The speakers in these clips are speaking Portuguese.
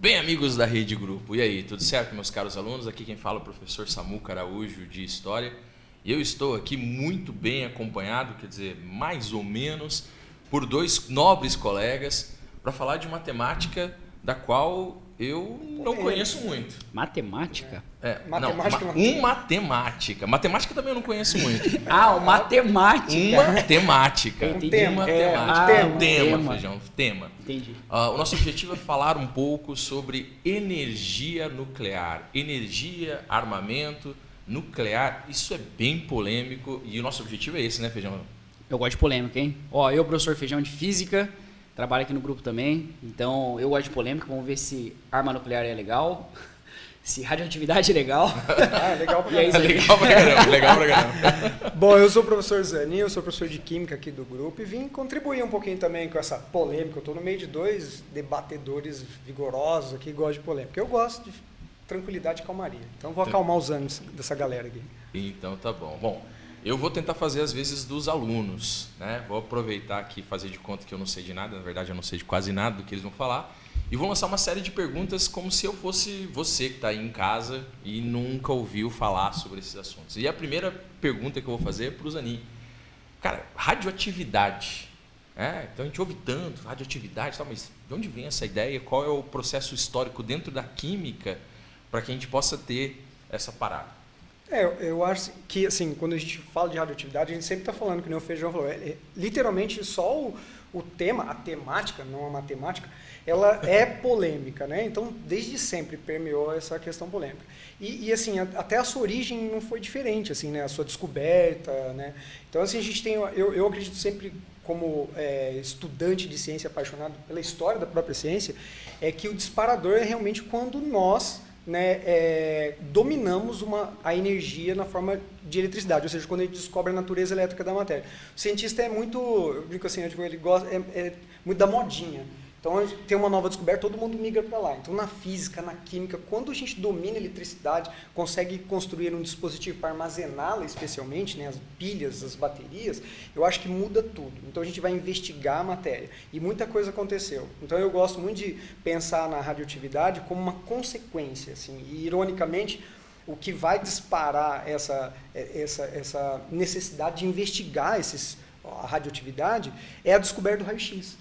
Bem, amigos da Rede Grupo, e aí, tudo certo, meus caros alunos? Aqui quem fala é o professor Samuca Araújo, de História. E eu estou aqui muito bem acompanhado, quer dizer, mais ou menos, por dois nobres colegas, para falar de uma temática da qual eu não conheço muito. Matemática? Matemática. Matemática também eu não conheço muito. Matemática. Uma temática. Entendi. Uma temática. Um tema, Feijão, tema. Entendi. O nosso objetivo é falar um pouco sobre energia nuclear. Energia, armamento, nuclear. Isso é bem polêmico e o nosso objetivo é esse, né, Feijão? Eu gosto de polêmica, hein? Eu, professor Feijão de Física, trabalho aqui no grupo também, então eu gosto de polêmica. Vamos ver se arma nuclear é legal, se radioatividade é legal. Legal pra E é isso aí. Legal pra caramba. Bom, eu sou o professor Zanin, eu sou professor de Química aqui do grupo e vim contribuir um pouquinho também com essa polêmica. Eu estou no meio de dois debatedores vigorosos aqui que gostam de polêmica. Eu gosto de tranquilidade e calmaria, então vou acalmar os ânimos dessa galera aqui. Então tá bom. Bom, eu vou tentar fazer às vezes dos alunos, né? Vou aproveitar aqui e fazer de conta que eu não sei de nada, na verdade eu não sei de quase nada do que eles vão falar, e vou lançar uma série de perguntas como se eu fosse você que está aí em casa e nunca ouviu falar sobre esses assuntos. E a primeira pergunta que eu vou fazer é para o Zanin. Cara, radioatividade. Então a gente ouve tanto, radioatividade e tal, mas de onde vem essa ideia? Qual é o processo histórico dentro da química para que a gente possa ter essa parada? Eu acho que, assim, quando a gente fala de radioatividade, a gente sempre está falando, que nem o Feijão falou, literalmente só o tema, a temática, não a matemática, ela é polêmica, né? Então, desde sempre permeou essa questão polêmica. E assim, até a sua origem não foi diferente, assim, né? A sua descoberta, né? Então, assim, a gente tem, eu acredito sempre, como estudante de ciência apaixonado pela história da própria ciência, é que o disparador é realmente quando nós, né, dominamos a energia na forma de eletricidade, ou seja, quando a gente descobre a natureza elétrica da matéria. O cientista é muito, eu digo assim, ele gosta muito da modinha. Então, tem uma nova descoberta, todo mundo migra para lá. Então, na física, na química, quando a gente domina a eletricidade, consegue construir um dispositivo para armazená-la, especialmente, né, as pilhas, as baterias, eu acho que muda tudo. Então, a gente vai investigar a matéria. E muita coisa aconteceu. Então, eu gosto muito de pensar na radioatividade como uma consequência. Assim, e, ironicamente, o que vai disparar essa necessidade de investigar a radioatividade é a descoberta do raio-x.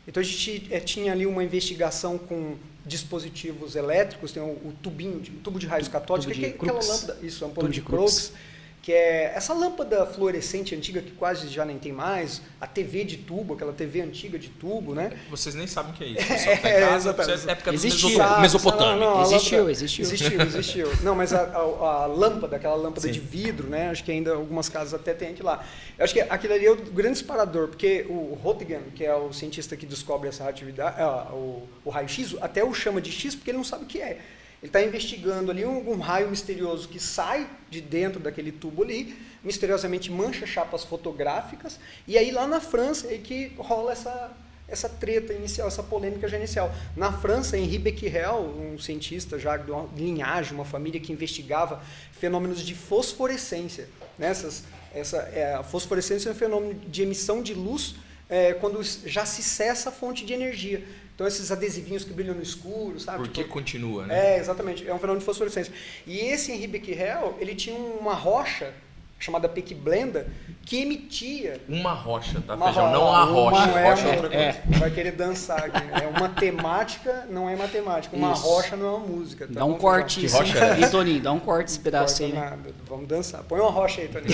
Então, a gente tinha ali uma investigação com dispositivos elétricos, tem o tubo de raios catódicos, que é aquela lâmpada, isso, a ampola de Crookes, que é essa lâmpada fluorescente antiga que quase já nem tem mais, a TV de tubo, aquela TV antiga de tubo, né? Vocês nem sabem o que é isso. Exatamente. É época mesopotâmica. Existiu. Não, mas a lâmpada, aquela lâmpada de vidro, né? Acho que ainda algumas casas até tem aqui lá. Eu acho que aquilo ali é o grande disparador, porque o Röntgen, que é o cientista que descobre essa radioatividade, o raio-x, até o chama de X porque ele não sabe o que é. Ele está investigando ali um raio misterioso que sai de dentro daquele tubo ali, misteriosamente mancha chapas fotográficas, e aí lá na França é que rola essa treta inicial, essa polêmica já inicial. Na França, Henri Becquerel, um cientista já de uma linhagem, uma família que investigava fenômenos de fosforescência. Né? A fosforescência é um fenômeno de emissão de luz quando já se cessa a fonte de energia. Então, esses adesivinhos que brilham no escuro, sabe? Porque continua, né? Exatamente. É um fenômeno de fosforescência. E esse Henri Becquerel, ele tinha uma rocha chamada Pechblenda, que emitia... Uma rocha, tá, Feijão? Não a rocha. Rocha é outra coisa. Vai querer dançar aqui. É uma temática, não é matemática. Uma rocha não é uma música. Tá? Dá um corte. Que rocha é essa? E, Toninho, dá um corte esse pedaço aí. Nada. Vamos dançar. Põe uma rocha aí, Toninho.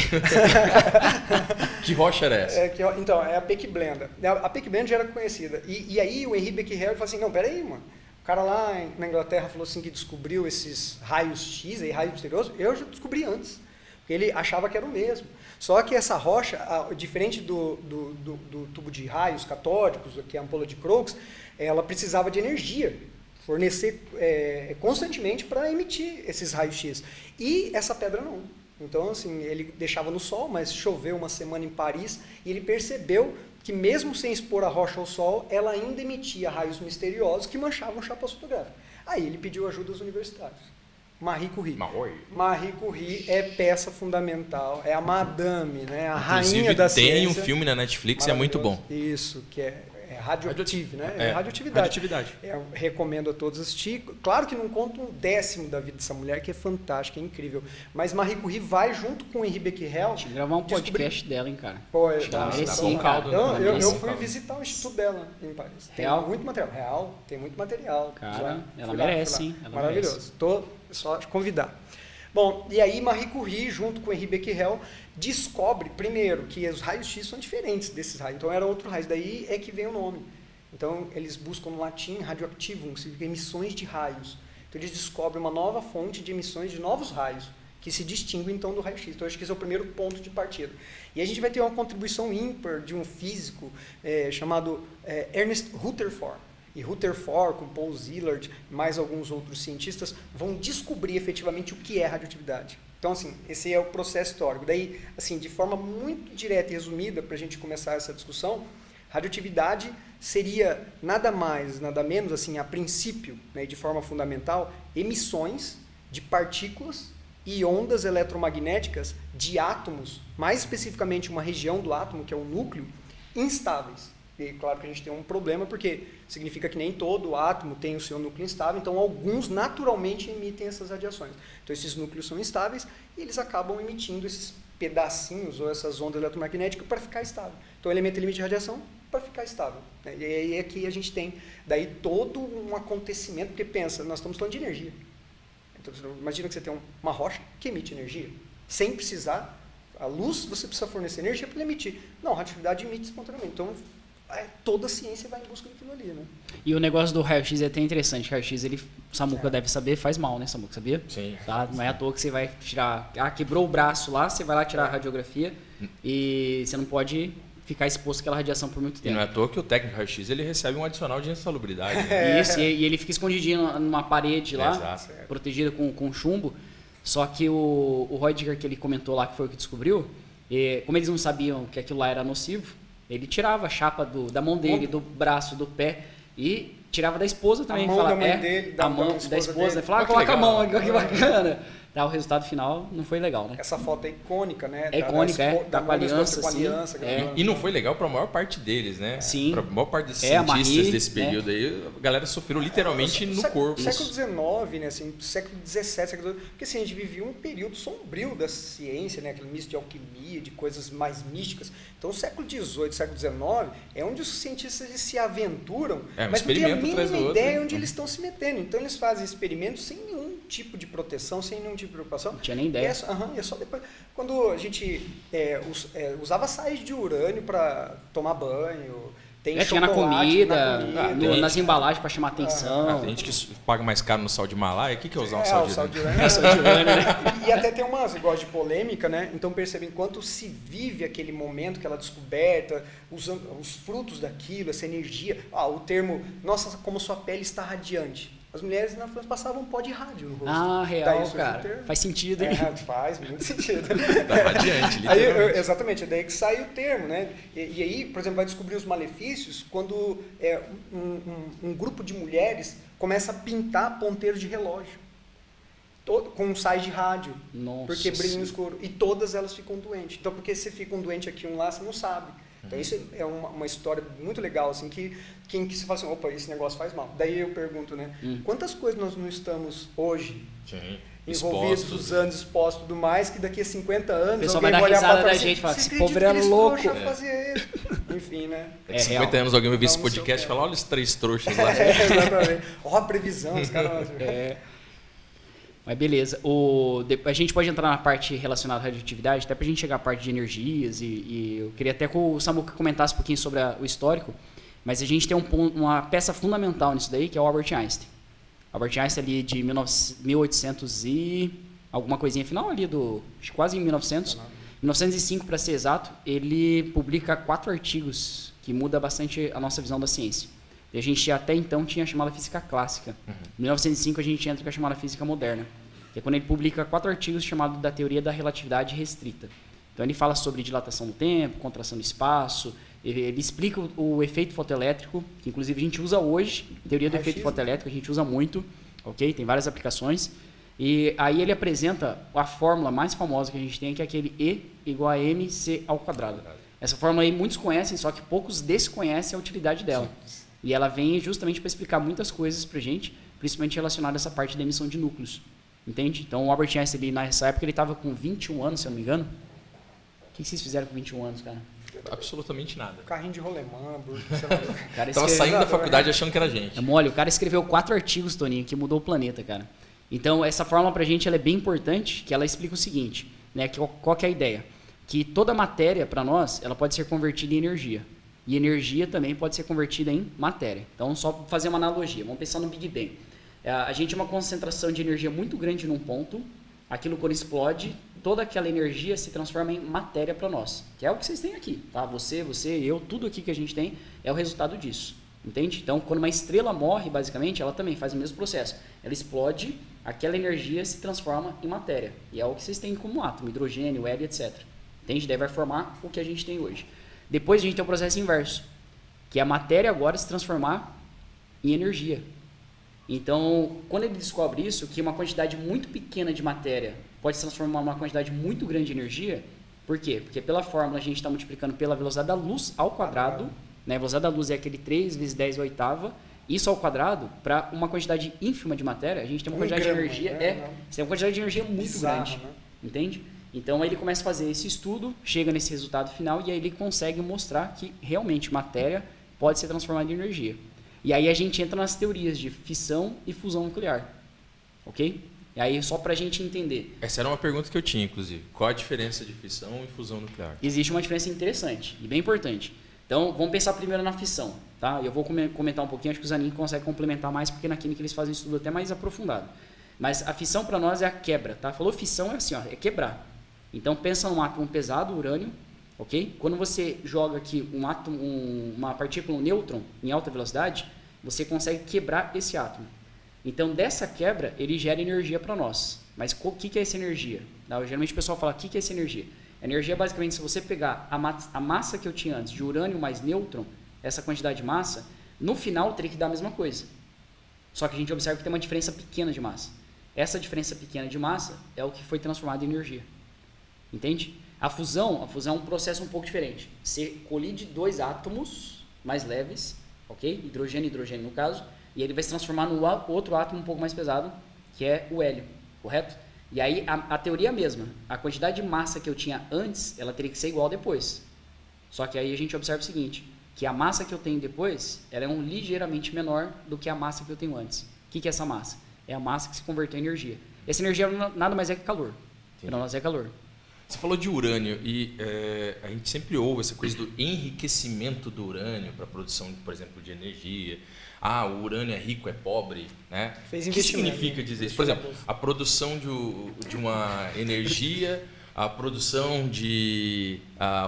Que rocha era essa? Então, é a Pechblenda. A Pechblenda já era conhecida. E aí o Henri Becquerel falou assim, não, peraí, mano. O cara lá na Inglaterra falou assim que descobriu esses raios X, raios misteriosos. Eu já descobri antes. Porque ele achava que era o mesmo. Só que essa rocha, diferente do tubo de raios catódicos, que é a ampola de Crookes, ela precisava de energia, fornecer constantemente para emitir esses raios X. E essa pedra não. Então, assim, ele deixava no sol, mas choveu uma semana em Paris e ele percebeu que mesmo sem expor a rocha ao sol, ela ainda emitia raios misteriosos que manchavam chapas fotográficas. Aí ele pediu ajuda aos universitários. Marie Curie. Marie Curie é peça fundamental, é a madame, né? A rainha da ciência. Tem um filme na Netflix e é muito bom. Isso, que é radioactive, né? É, radioatividade. radioatividade. Eu recomendo a todos assistir. Claro que não conta um décimo da vida dessa mulher, que é fantástica, é incrível. Mas Marie Curie vai junto com o Henri Becquerel. Tinha que gravar um podcast dela, hein, cara. Pô, Ela merecia, um caldo, né? eu fui visitar o instituto dela em Paris. Tem Real? muito material. Real, tem muito material. Cara, ela Fui lá, merece, fui lá. hein? Ela Maravilhoso. merece. Tô só te convidar. Bom, e aí Marie Curie, junto com Henri Becquerel, descobre, primeiro, que os raios-x são diferentes desses raios. Então, era outro raio. Daí é que vem o nome. Então, eles buscam no latim radioactivum, que significa emissões de raios. Então, eles descobrem uma nova fonte de emissões de novos raios, que se distinguem, então, do raio-x. Então, acho que esse é o primeiro ponto de partida. E a gente vai ter uma contribuição ímpar de um físico chamado Ernest Rutherford. E Rutherford, com Paul Szilard, mais alguns outros cientistas, vão descobrir efetivamente o que é radioatividade. Então, assim, esse é o processo histórico. Daí, assim, de forma muito direta e resumida, para a gente começar essa discussão, radioatividade seria nada mais, nada menos, assim, a princípio, né, de forma fundamental, emissões de partículas e ondas eletromagnéticas de átomos, mais especificamente uma região do átomo, que é o núcleo, instáveis. E claro que a gente tem um problema, porque significa que nem todo átomo tem o seu núcleo instável, então alguns naturalmente emitem essas radiações. Então esses núcleos são instáveis e eles acabam emitindo esses pedacinhos ou essas ondas eletromagnéticas para ficar estável. Então ele emite limite de radiação para ficar estável. E aí aqui a gente tem daí todo um acontecimento, porque pensa, nós estamos falando de energia. Então imagina que você tem uma rocha que emite energia, sem precisar, a luz você precisa fornecer energia para ele emitir. Não, a radioatividade emite espontaneamente. Então toda a ciência vai em busca daquilo ali, né? E o negócio do raio-x é até interessante. O raio-x, ele, Samuca deve saber, faz mal, né, Samuca? Sabia? Sim. Tá? Não é à toa que você vai tirar... quebrou o braço lá, você vai lá tirar a radiografia e você não pode ficar exposto àquela radiação por muito tempo. E não é à toa que o técnico raio-x ele recebe um adicional de insalubridade. Né? Isso, e ele fica escondidinho numa parede lá, Exato. protegida com chumbo. Só que o Röntgen, que ele comentou lá, que foi o que descobriu, como eles não sabiam que aquilo lá era nocivo, ele tirava a chapa da mão dele, do braço, do pé e tirava da esposa também. A mão da mãe dele, a mão da esposa. Falava, que coloca a legal. mão aqui, que bacana. Tá, o resultado final não foi legal, né? Essa foto é icônica, né? É icônica, da com a aliança, com a sim. aliança. E não foi legal para a maior parte deles, né? Sim. Para a maior parte dos a cientistas Marie, desse período aí, a galera sofreu literalmente no corpo. Século XIX, né? Assim, século XVII, século XVIII, porque assim, a gente vivia um período sombrio da ciência, né? Aquele misto de alquimia, de coisas mais místicas. Então, o século XVIII, século XIX é onde os cientistas eles se aventuram, mas não tem a mínima ideia onde eles estão se metendo. Então, eles fazem experimentos sem nenhum tipo de proteção, sem nenhum tipo de preocupação. Não tinha nem ideia. É só depois. Quando a gente usava sais de urânio para tomar banho, tinha na comida, nas embalagens para chamar atenção. Tem gente que paga mais caro no sal de Himalaia. O que é usar um sal de urânio? E até tem umas negócio de polêmica, né? Então percebe enquanto se vive aquele momento, aquela descoberta, os frutos daquilo, essa energia. O termo, nossa, como sua pele está radiante. As mulheres na França passavam um pó de rádio no rosto. Real, cara. Faz sentido, hein? Faz muito sentido. Tá radiante, literalmente. Exatamente, é daí que sai o termo, né? E aí, por exemplo, vai descobrir os malefícios quando um grupo de mulheres começa a pintar ponteiros de relógio com sais de rádio. Nossa, porque brilha no escuro. E todas elas ficam doentes. Então, porque se fica um doente aqui, um lá, você não sabe. Então, isso é uma história muito legal, assim, que se fala assim, opa, esse negócio faz mal. Daí eu pergunto, né, quantas coisas nós não estamos hoje envolvidos, usando, expostos e tudo mais, que daqui a 50 anos alguém vai olhar pra trás gente e falar, esse povo era louco. Enfim, né? Daqui a 50 anos alguém vai ver esse podcast e falar, olha os 3 trouxas lá. Exatamente. Ó a previsão, os caras... Mas beleza, a gente pode entrar na parte relacionada à radioatividade, até para a gente chegar à parte de energias, e eu queria até que o Samuca comentasse um pouquinho sobre o histórico, mas a gente tem uma peça fundamental nisso daí, que é o Albert Einstein. Albert Einstein ali de 1800 e alguma coisinha final ali, quase em 1900, 1905 para ser exato, ele publica 4 artigos que mudam bastante a nossa visão da ciência. E a gente até então tinha a chamada física clássica. Em 1905 a gente entra com a chamada física moderna, que é quando ele publica 4 artigos chamados da teoria da relatividade restrita. Então ele fala sobre dilatação do tempo, contração do espaço, ele explica o efeito fotoelétrico, que inclusive a gente usa hoje, teoria do efeito fotoelétrico, a gente usa muito, ok? Tem várias aplicações. E aí ele apresenta a fórmula mais famosa que a gente tem, que é aquele E igual a mc ao quadrado. Essa fórmula aí muitos conhecem, só que poucos desconhecem a utilidade dela. E ela vem justamente para explicar muitas coisas para a gente, principalmente relacionada a essa parte da emissão de núcleos. Entende? Então o Albert Einstein, nessa época, ele estava com 21 anos, se eu não me engano. O que vocês fizeram com 21 anos, cara? Absolutamente nada. Carrinho de rolemã, Tava saindo da faculdade achando que era gente. É mole, o cara escreveu 4 artigos, Toninho, que mudou o planeta, cara. Então essa fórmula pra gente ela é bem importante, que ela explica o seguinte, né? Qual que é a ideia? Que toda matéria, para nós, ela pode ser convertida em energia. E energia também pode ser convertida em matéria. Então, só para fazer uma analogia, vamos pensar no Big Bang. A gente tem uma concentração de energia muito grande num ponto, aquilo quando explode, toda aquela energia se transforma em matéria para nós, que é o que vocês têm aqui, tá? Você, eu, tudo aqui que a gente tem é o resultado disso, entende? Então, quando uma estrela morre, basicamente, ela também faz o mesmo processo. Ela explode, aquela energia se transforma em matéria, e é o que vocês têm como átomo, hidrogênio, hélio, etc. Entende? Daí vai formar o que a gente tem hoje. Depois a gente tem o processo inverso, que é a matéria agora se transformar em energia. Então, quando ele descobre isso, que uma quantidade muito pequena de matéria pode se transformar em uma quantidade muito grande de energia, por quê? Porque pela fórmula a gente está multiplicando pela velocidade da luz ao quadrado, né? A velocidade da luz é aquele 3 vezes 10 à oitava, isso ao quadrado, para uma quantidade ínfima de matéria, a gente tem uma quantidade de energia, você tem uma quantidade de energia muito bizarro, grande, né? Entende? Então aí ele começa a fazer esse estudo, chega nesse resultado final e aí ele consegue mostrar que realmente matéria pode ser transformada em energia. E aí a gente entra nas teorias de fissão e fusão nuclear, ok? E aí só para a gente entender. Essa era uma pergunta que eu tinha, inclusive. Qual a diferença de fissão e fusão nuclear? Existe uma diferença interessante e bem importante. Então vamos pensar primeiro na fissão, tá? Eu vou comentar um pouquinho, acho que o Zanin consegue complementar mais porque na química eles fazem um estudo até mais aprofundado. Mas a fissão para nós é a quebra, tá? Falou fissão é assim, ó, é quebrar. Então pensa num átomo pesado, urânio, ok? Quando você joga aqui um átomo, uma partícula, um nêutron em alta velocidade, você consegue quebrar esse átomo. Então dessa quebra ele gera energia para nós. Mas o que é essa energia? Geralmente o pessoal fala, o que é essa energia? A energia é basicamente se você pegar a massa que eu tinha antes de urânio mais nêutron, essa quantidade de massa, no final teria que dar a mesma coisa. Só que a gente observa que tem uma diferença pequena de massa. Essa diferença pequena de massa é o que foi transformado em energia. Entende? A fusão é um processo um pouco diferente. Você colide dois átomos mais leves, ok? Hidrogênio e hidrogênio no caso, e ele vai se transformar no outro átomo um pouco mais pesado, que é o hélio, correto? E aí a teoria é a mesma. A quantidade de massa que eu tinha antes, ela teria que ser igual depois. Só que aí a gente observa o seguinte, que a massa que eu tenho depois, ela é ligeiramente menor do que a massa que eu tenho antes. O que é essa massa? É a massa que se converteu em energia. Essa energia nada mais é que calor. Para nós é calor. Você falou de urânio e a gente sempre ouve essa coisa do enriquecimento do urânio para a produção, por exemplo, de energia. Ah, o urânio é rico, é pobre, né? O que significa dizer isso? Por exemplo, a produção de uma energia, a produção de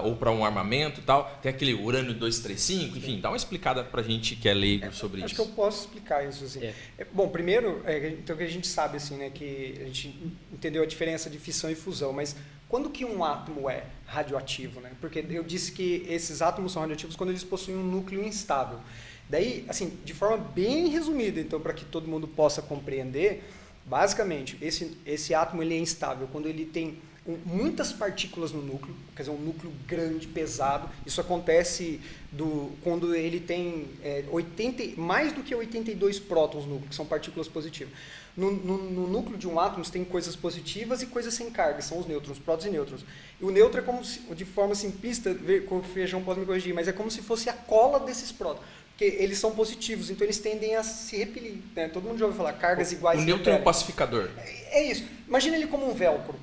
ou para um armamento e tal, tem aquele urânio 235, enfim, dá uma explicada para a gente que é leigo sobre acho isso. Acho que eu posso explicar isso assim. Bom, primeiro, então que a gente sabe assim, né, que a gente entendeu a diferença de fissão e fusão, mas quando que um átomo é radioativo, né? Porque eu disse que esses átomos são radioativos quando eles possuem um núcleo instável. Daí, assim, de forma bem resumida, então, para que todo mundo possa compreender, basicamente, esse átomo ele é instável quando ele tem muitas partículas no núcleo, quer dizer, um núcleo grande, pesado. Isso acontece quando ele tem mais do que 82 prótons no núcleo, que são partículas positivas. No núcleo de um átomo, você tem coisas positivas e coisas sem carga, são os nêutrons, prótons e nêutrons. E o nêutron é como se, de forma simplista, o Feijão pode me corrigir, mas é como se fosse a cola desses prótons. Porque eles são positivos, então eles tendem a se repelir. Né? Todo mundo já ouviu falar, cargas iguais... O nêutron é um pacificador. É isso. Imagina ele como um velcro.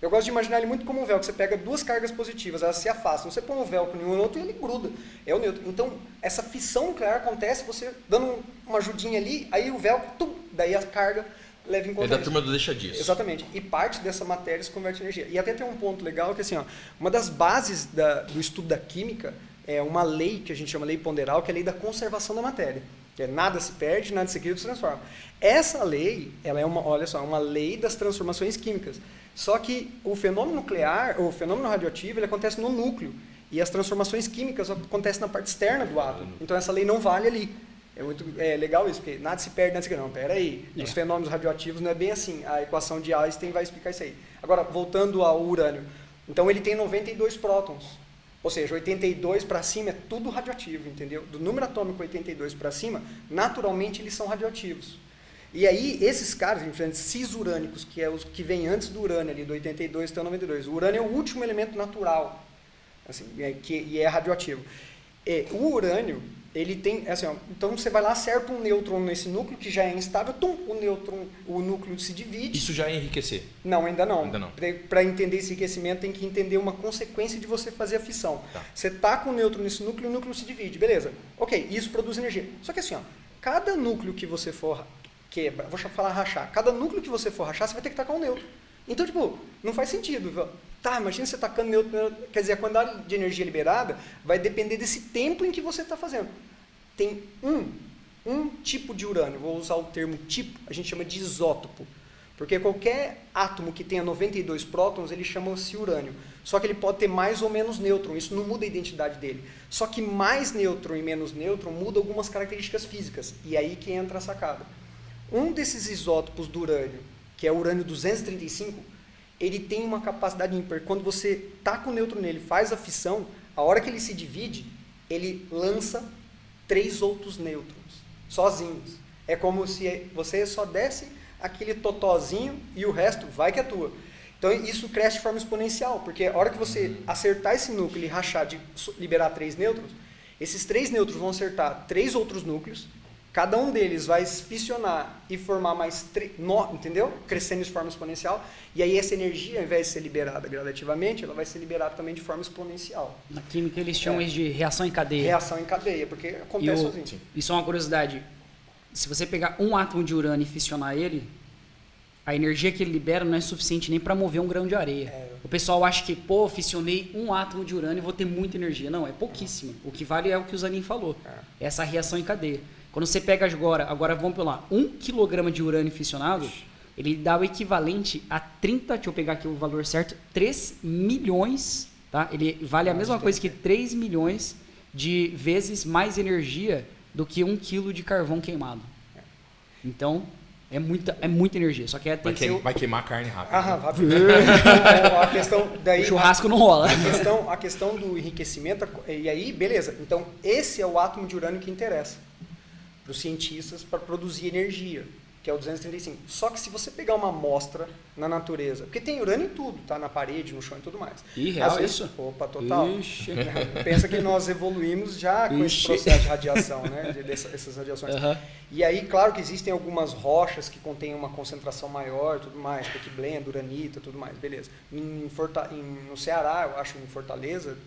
Eu gosto de imaginar ele muito como um velcro. Você pega duas cargas positivas, elas se afastam. Você põe um velcro em um outro e ele gruda. É o nêutron. Então, essa fissão nuclear acontece você dando uma ajudinha ali, aí o velcro, daí a carga leva em conta. É da turma do deixa disso. Exatamente. E parte dessa matéria se converte em energia. E até tem um ponto legal que assim, ó, uma das bases do estudo da química é uma lei que a gente chama lei ponderal, que é a lei da conservação da matéria. Que é nada se perde, nada se cria, se transforma. Essa lei, ela é uma lei das transformações químicas. Só que o fenômeno nuclear, o fenômeno radioativo, ele acontece no núcleo. E as transformações químicas acontecem na parte externa do átomo. Então essa lei não vale ali. É legal isso, porque nada se perde, nada se cria. Não, peraí. Os fenômenos radioativos não é bem assim. A equação de Einstein vai explicar isso aí. Agora, voltando ao urânio. Então ele tem 92 prótons. Ou seja, 82 para cima é tudo radioativo, entendeu? Do número atômico 82 para cima, naturalmente eles são radioativos. E aí, esses caras, cisurânicos, que é os que vêm antes do urânio, ali, do 82 até o 92. O urânio é o último elemento natural, assim, e é radioativo. O urânio, ele tem, assim, ó, então você vai lá, acerta um nêutron nesse núcleo, que já é instável, o núcleo se divide. Isso já é enriquecer? Não, ainda não. Ainda não. Para entender esse enriquecimento, tem que entender uma consequência de você fazer a fissão. Tá. Você taca um nêutron nesse núcleo, o núcleo se divide, beleza. Ok, isso produz energia. Só que assim, ó, cada núcleo que você for quebra, vou falar rachar, cada núcleo que você for rachar, você vai ter que tacar um nêutron. Então, tipo, não faz sentido. Tá, imagina você tacando nêutron, quer dizer, a quantidade de energia liberada vai depender desse tempo em que você está fazendo. Tem um tipo de urânio, vou usar o termo tipo, a gente chama de isótopo. Porque qualquer átomo que tenha 92 prótons, ele chama-se urânio. Só que ele pode ter mais ou menos nêutron, isso não muda a identidade dele. Só que mais nêutron e menos nêutron muda algumas características físicas. E aí que entra a sacada. Um desses isótopos do urânio, que é o urânio 235, ele tem uma capacidade ímpar. Quando você taca o nêutron nele, faz a fissão, a hora que ele se divide, ele lança 3 outros nêutrons, sozinhos. É como se você só desse aquele totozinho e o resto vai que é tua. Então isso cresce de forma exponencial, porque a hora que você acertar esse núcleo e rachar de liberar 3 nêutrons, esses 3 nêutrons vão acertar 3 outros núcleos, cada um deles vai fissionar e formar mais 3, entendeu? Crescendo de forma exponencial, e aí essa energia, ao invés de ser liberada gradativamente, ela vai ser liberada também de forma exponencial. Na química eles chamam isso de reação em cadeia. Reação em cadeia, porque acontece sozinho. Isso é uma curiosidade. Se você pegar um átomo de urânio e fissionar ele, a energia que ele libera não é suficiente nem para mover um grão de areia. O pessoal acha que, fissionei um átomo de urânio e vou ter muita energia. Não, é pouquíssima. O que vale é o que o Zanin falou. Essa reação em cadeia. Quando você pega agora vamos lá, 1 kg de urânio fissionado, ele dá o equivalente a 30, deixa eu pegar aqui o valor certo, 3 milhões, tá? Ele vale a mesma coisa que 3 milhões de vezes mais energia do que 1 quilo de carvão queimado. Então, é muita energia. Só que vai queimar a carne rápido. Rápido. A questão daí, o churrasco não rola. A questão do enriquecimento, e aí, beleza. Então, esse é o átomo de urânio que interessa para os cientistas para produzir energia, que é o 235. Só que se você pegar uma amostra na natureza, porque tem urânio em tudo, tá? Na parede, no chão e tudo mais. Real isso? Opa, total. Ixi. Pensa que nós evoluímos já com esse processo de radiação, né? Dessas radiações. E aí, claro que existem algumas rochas que contêm uma concentração maior e tudo mais, pequiblenda, uranita, tudo mais, beleza. No Ceará, eu acho, em Fortaleza,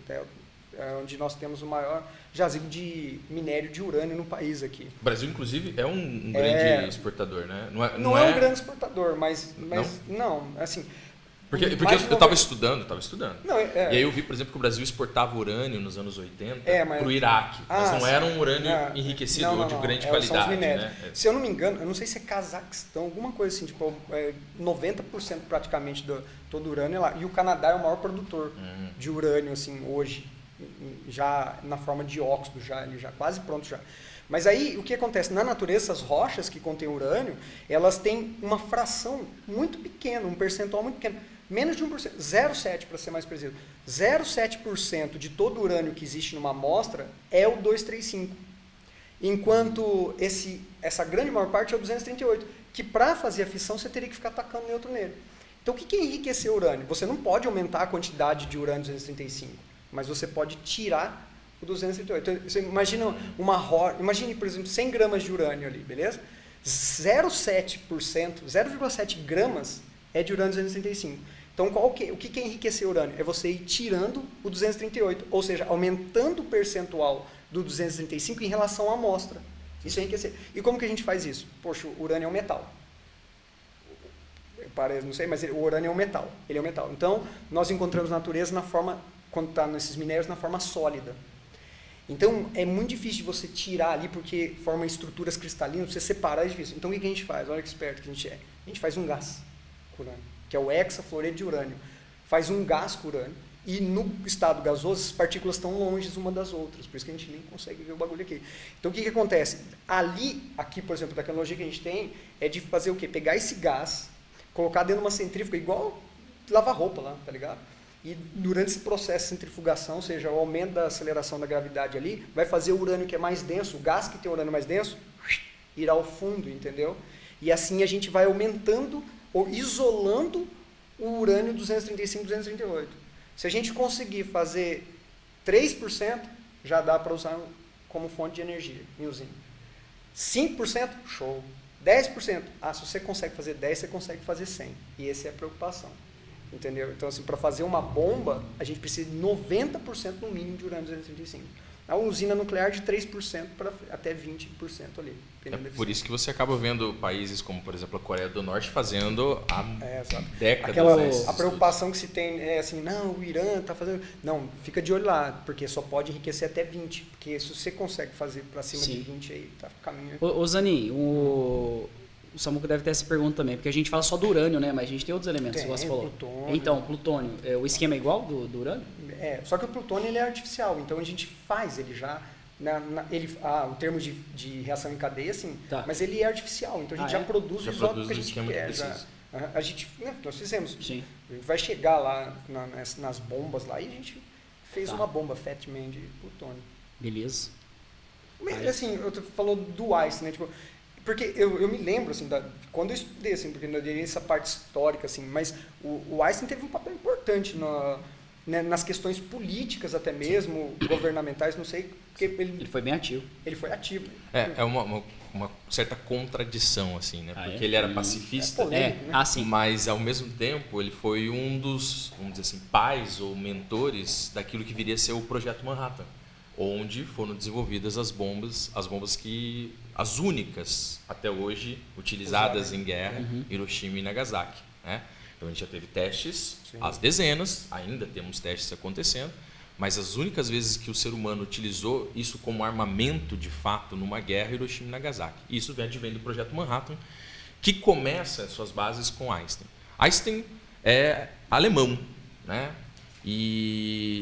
onde nós temos o maior jazigo de minério de urânio no país aqui. O Brasil, inclusive, é um grande exportador, né? Não é um grande exportador, mas não, assim... Porque eu estava estudando. Não, E aí eu vi, por exemplo, que o Brasil exportava urânio nos anos 80 para o Iraque. Mas não era um urânio enriquecido ou de grande qualidade. Né? Se eu não me engano, eu não sei se é Cazaquistão, alguma coisa assim, tipo, 90% praticamente do todo o urânio é lá. E o Canadá é o maior produtor de urânio, assim, hoje, já na forma de óxido, ele já quase pronto já. Mas aí, o que acontece? Na natureza, as rochas que contêm urânio, elas têm uma fração muito pequena, um percentual muito pequeno. Menos de 1%, 0,7% para ser mais preciso. 0,7% de todo o urânio que existe numa amostra é o 235. Enquanto essa grande maior parte é o 238, que para fazer a fissão você teria que ficar atacando nêutron nele. Então o que é enriquecer o urânio? Você não pode aumentar a quantidade de urânio 235, mas você pode tirar o 238. Então, você imagina imagine, por exemplo, 100 gramas de urânio ali, beleza? 0,7%, 0,7 gramas é de urânio 235. Então, o que é enriquecer o urânio? É você ir tirando o 238, ou seja, aumentando o percentual do 235 em relação à amostra. Isso é enriquecer. E como que a gente faz isso? Poxa, o urânio é um metal. Parece, não sei, mas o urânio é um metal. Ele é um metal. Então, nós encontramos na natureza na forma, quando está nesses minérios, na forma sólida. Então, é muito difícil de você tirar ali, porque forma estruturas cristalinas, você separar é difícil. Então, o que a gente faz? Olha que esperto que a gente é. A gente faz um gás com urânio, que é o hexafluoreto de urânio. Faz um gás com urânio, e no estado gasoso, as partículas estão longe uma das outras, por isso que a gente nem consegue ver o bagulho aqui. Então, o que acontece? Aqui, por exemplo, a tecnologia que a gente tem é de fazer o quê? Pegar esse gás, colocar dentro de uma centrífuga, igual lavar roupa lá, tá ligado? E durante esse processo de centrifugação, ou seja, o aumento da aceleração da gravidade ali, vai fazer o urânio que é mais denso, o gás que tem urânio mais denso, ir ao fundo, entendeu? E assim a gente vai aumentando ou isolando o urânio 235, 238. Se a gente conseguir fazer 3%, já dá para usar como fonte de energia em usina. 5%, show. 10%, se você consegue fazer 10, você consegue fazer 100. E essa é a preocupação. Entendeu? Então, assim, para fazer uma bomba, a gente precisa de 90% no mínimo de urânio 235. A usina nuclear de 3% para até 20% ali. É por isso que você acaba vendo países como, por exemplo, a Coreia do Norte fazendo há décadas. A preocupação que se tem é assim, não, o Irã está fazendo... Não, fica de olho lá, porque só pode enriquecer até 20. Porque se você consegue fazer para cima de 20 aí, tá caminho... Ô Zanin, o Samuca deve ter essa pergunta também, porque a gente fala só do urânio, né? Mas a gente tem outros elementos, como você falou. Plutônio. Então, plutônio, o esquema é igual do urânio? Só que o plutônio ele é artificial, então a gente faz ele já... o termo de reação em cadeia, sim, mas ele é artificial, então a gente já produz o isótopo que a gente quer. A gente, nós fizemos. Sim. A gente vai chegar lá nas bombas lá e a gente fez uma bomba Fat Man de plutônio. Beleza. Mas, assim, tu falou do Einstein, né? Tipo, porque eu me lembro, assim, quando eu estudei, assim, porque eu dei essa parte histórica, assim, mas o Einstein teve um papel importante nas questões políticas até mesmo, governamentais, não sei, porque ele foi bem ativo. Ele foi ativo. É uma certa contradição, assim, né? Porque ele era pacifista, polêmico, né? Sim. Mas ao mesmo tempo ele foi um dos, vamos dizer assim, pais ou mentores daquilo que viria a ser o Projeto Manhattan, onde foram desenvolvidas as bombas que as únicas até hoje utilizadas em guerra, Hiroshima e Nagasaki, né? Então a gente já teve testes, às dezenas, ainda temos testes acontecendo, mas as únicas vezes que o ser humano utilizou isso como armamento de fato numa guerra, Hiroshima e Nagasaki. Isso vem do Projeto Manhattan, que começa as suas bases com Einstein. Einstein é alemão, né?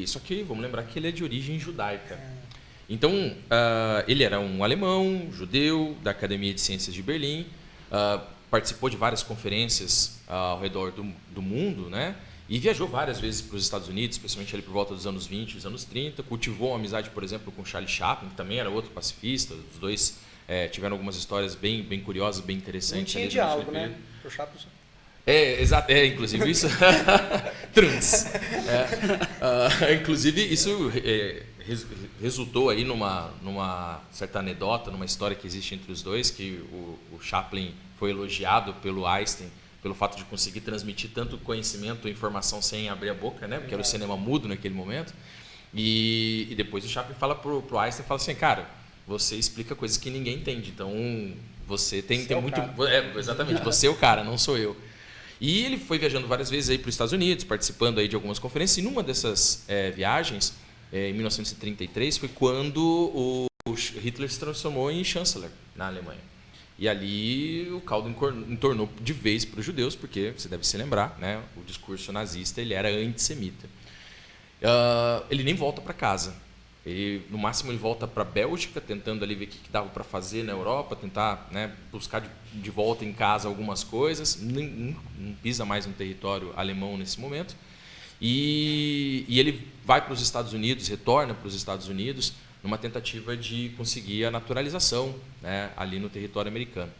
Só que vamos lembrar que ele é de origem judaica. Então, ele era um alemão, judeu, da Academia de Ciências de Berlim, participou de várias conferências ao redor do mundo, né? E viajou várias vezes para os Estados Unidos, especialmente ali por volta dos anos 20 e dos anos 30. Cultivou uma amizade, por exemplo, com Charlie Chaplin, que também era outro pacifista. Os dois tiveram algumas histórias bem curiosas, bem interessantes. Não tinha diálogo, né? O Chaplin... Exato, inclusive isso... Trunks. Inclusive, isso resultou aí numa certa anedota, numa história que existe entre os dois, que o Chaplin foi elogiado pelo Einstein pelo fato de conseguir transmitir tanto conhecimento e informação sem abrir a boca, né? Porque era o cinema mudo naquele momento. E depois o Chaplin fala pro Einstein, fala assim, cara, você explica coisas que ninguém entende, então você tem muito... exatamente, você é o cara, não sou eu. E ele foi viajando várias vezes aí para os Estados Unidos, participando aí de algumas conferências, e numa dessas viagens, em 1933, foi quando o Hitler se transformou em chanceler na Alemanha. E ali o caldo entornou de vez para os judeus, porque, você deve se lembrar, né, o discurso nazista ele era antissemita. Ele nem volta para casa. No máximo ele volta para a Bélgica, tentando ali ver o que dava para fazer na Europa, tentar, né, buscar de volta em casa algumas coisas. Não pisa mais no território alemão nesse momento. E ele vai para os Estados Unidos, retorna para os Estados Unidos, numa tentativa de conseguir a naturalização, né, ali no território americano.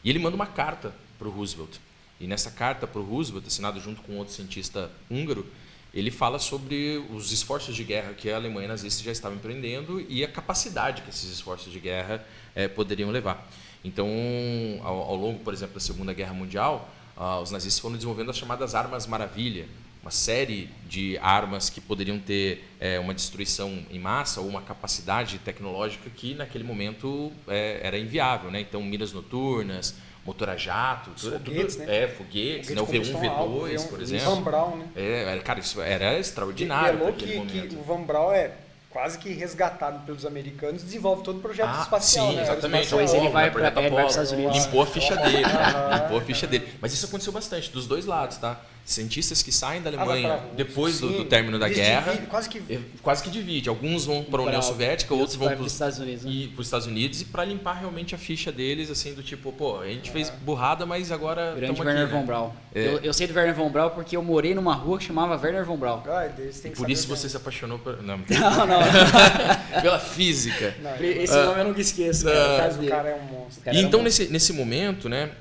E ele manda uma carta para o Roosevelt. E nessa carta para o Roosevelt, assinada junto com outro cientista húngaro, ele fala sobre os esforços de guerra que a Alemanha nazista já estava empreendendo e a capacidade que esses esforços de guerra poderiam levar. Então, ao longo, por exemplo, da Segunda Guerra Mundial, os nazistas foram desenvolvendo as chamadas armas maravilha, uma série de armas que poderiam ter uma destruição em massa ou uma capacidade tecnológica que naquele momento era inviável, né? Então, miras noturnas, motor a jato, foguetes, né? Foguetes, né? O V1, V2, por exemplo. O Van Braun, né? Cara, isso era extraordinário naquele momento. Que o Van Braun quase que resgatado pelos americanos, desenvolve todo o projeto espacial. Sim, né? exatamente. Depois ele vai para os Estados Unidos. Limpou a ficha dele, né? Limpou a ficha dele. Mas isso aconteceu bastante, dos dois lados, tá? cientistas que saem da vai Alemanha pra Rússia. depois do Sim, término da eles guerra. quase que divide. Alguns vão para a União Pra- Soviética, e outros vão vai para pros Estados Unidos, né? os Estados Unidos e para limpar realmente a ficha deles, assim, do tipo, pô, a gente fez burrada, mas agora Grande estamos Werner aqui, von né? Braun. É. Eu sei do Werner von Braun porque eu morei numa rua que chamava Werner von Braun. Ai, Deus, tem que Por saber isso o que você se apaixonou Não, não. pela física. Não, Esse nome eu nunca esqueço, cara. mas Caso o dele. cara é um monstro. Cara, E era então, um- nesse momento, né,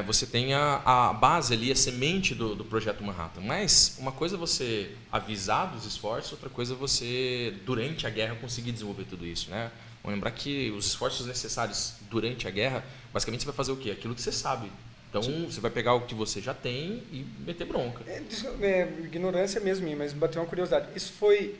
você tem a base ali, a semente do Projeto Manhattan. Mas uma coisa é você avisar dos esforços, outra coisa é você, durante a guerra, conseguir desenvolver tudo isso, né? Vamos lembrar que os esforços necessários durante a guerra, basicamente você vai fazer o quê? Aquilo que você sabe. Então, você vai pegar o que você já tem e meter bronca. Ignorância mesmo minha, mas bateu uma curiosidade. Isso foi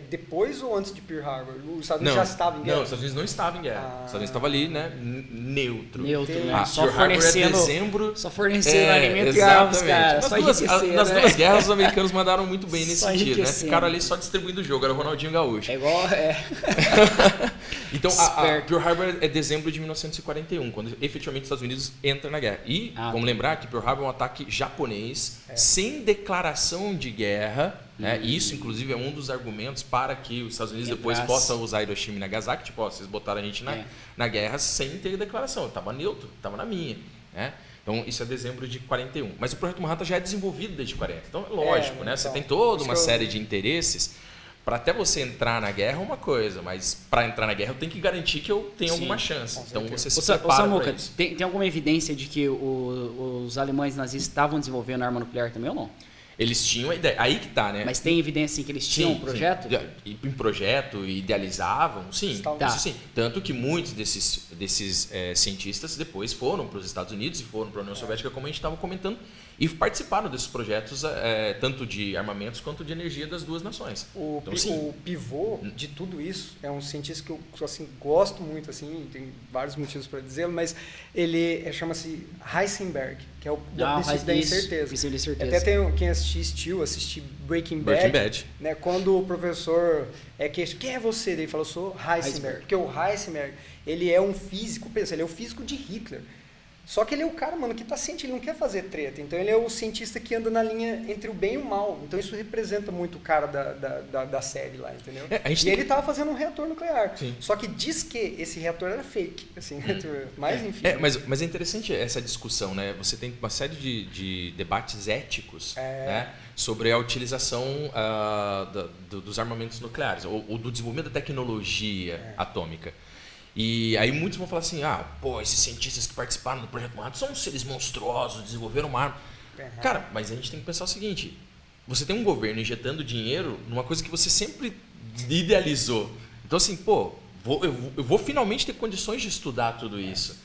depois ou antes de Pearl Harbor? Os Estados Unidos já estavam em guerra? Não, os Estados Unidos não estavam em guerra. Os Estados Unidos estavam ali, né, neutro. Neutro, né? Ah, Só Pearl Harbor fornecendo, dezembro. só fornecendo alimento e armas, cara. Só enriquecer, Nas né? duas guerras, os americanos mandaram muito bem nesse Só sentido, né? enriquecendo. Ficaram ali só distribuindo o jogo, era o Ronaldinho Gaúcho. É igual... Então, a Esperto. Pearl Harbor é dezembro de 1941, quando efetivamente os Estados Unidos entram na guerra. E vamos lembrar que Pearl Harbor é um ataque japonês, sem declaração de guerra. Né? E isso, inclusive, é um dos argumentos para que os Estados Unidos depois possam usar Hiroshima e Nagasaki. Tipo, ó, vocês botaram a gente na guerra sem ter declaração. Eu estava neutro, estava na minha. Né? Então, isso é dezembro de 41. Mas o Projeto Manhattan já é desenvolvido desde 40. Então, é lógico, né? Você tem toda uma série de interesses. Para até você entrar na guerra é uma coisa, mas para entrar na guerra eu tenho que garantir que eu tenho alguma chance. Então você se prepara Samuca, para isso. tem alguma evidência de que os alemães nazistas estavam desenvolvendo arma nuclear também ou não? Eles tinham a ideia. Aí que tá, né? Mas tem evidência assim, que eles tinham um projeto? Sim. Em projeto, idealizavam, sim. Tá. Isso sim. Tanto que muitos desses cientistas depois foram para os Estados Unidos e foram para a União Soviética, como a gente estava comentando, e participaram desses projetos, tanto de armamentos quanto de energia das duas nações. O pivô de tudo isso é um cientista que eu assim, gosto muito, assim, tem vários motivos para dizê-lo, mas ele chama-se Heisenberg, que é o da incerteza. Princípio de certeza. Até tem quem assistiu Breaking Bad. Né, quando o professor quem é você? Ele falou, eu sou Heisenberg. Porque o Heisenberg, ele é um físico, pensa, ele é o físico de Hitler. Só que ele é o cara, mano, que tá ciente, ele não quer fazer treta. Então ele é o cientista que anda na linha entre o bem e o mal. Então isso representa muito o cara da série lá, entendeu? E ele tava fazendo um reator nuclear. Sim. Só que diz que esse reator era fake. Assim, mas enfim. Mas é interessante essa discussão, né? Você tem uma série de debates éticos, né? Sobre a utilização dos armamentos nucleares, ou do desenvolvimento da tecnologia atômica. E aí muitos vão falar assim, esses cientistas que participaram do Projeto Manhattan são seres monstruosos, desenvolveram uma arma. Cara, mas a gente tem que pensar o seguinte, você tem um governo injetando dinheiro numa coisa que você sempre idealizou. Então assim, eu vou finalmente ter condições de estudar tudo isso.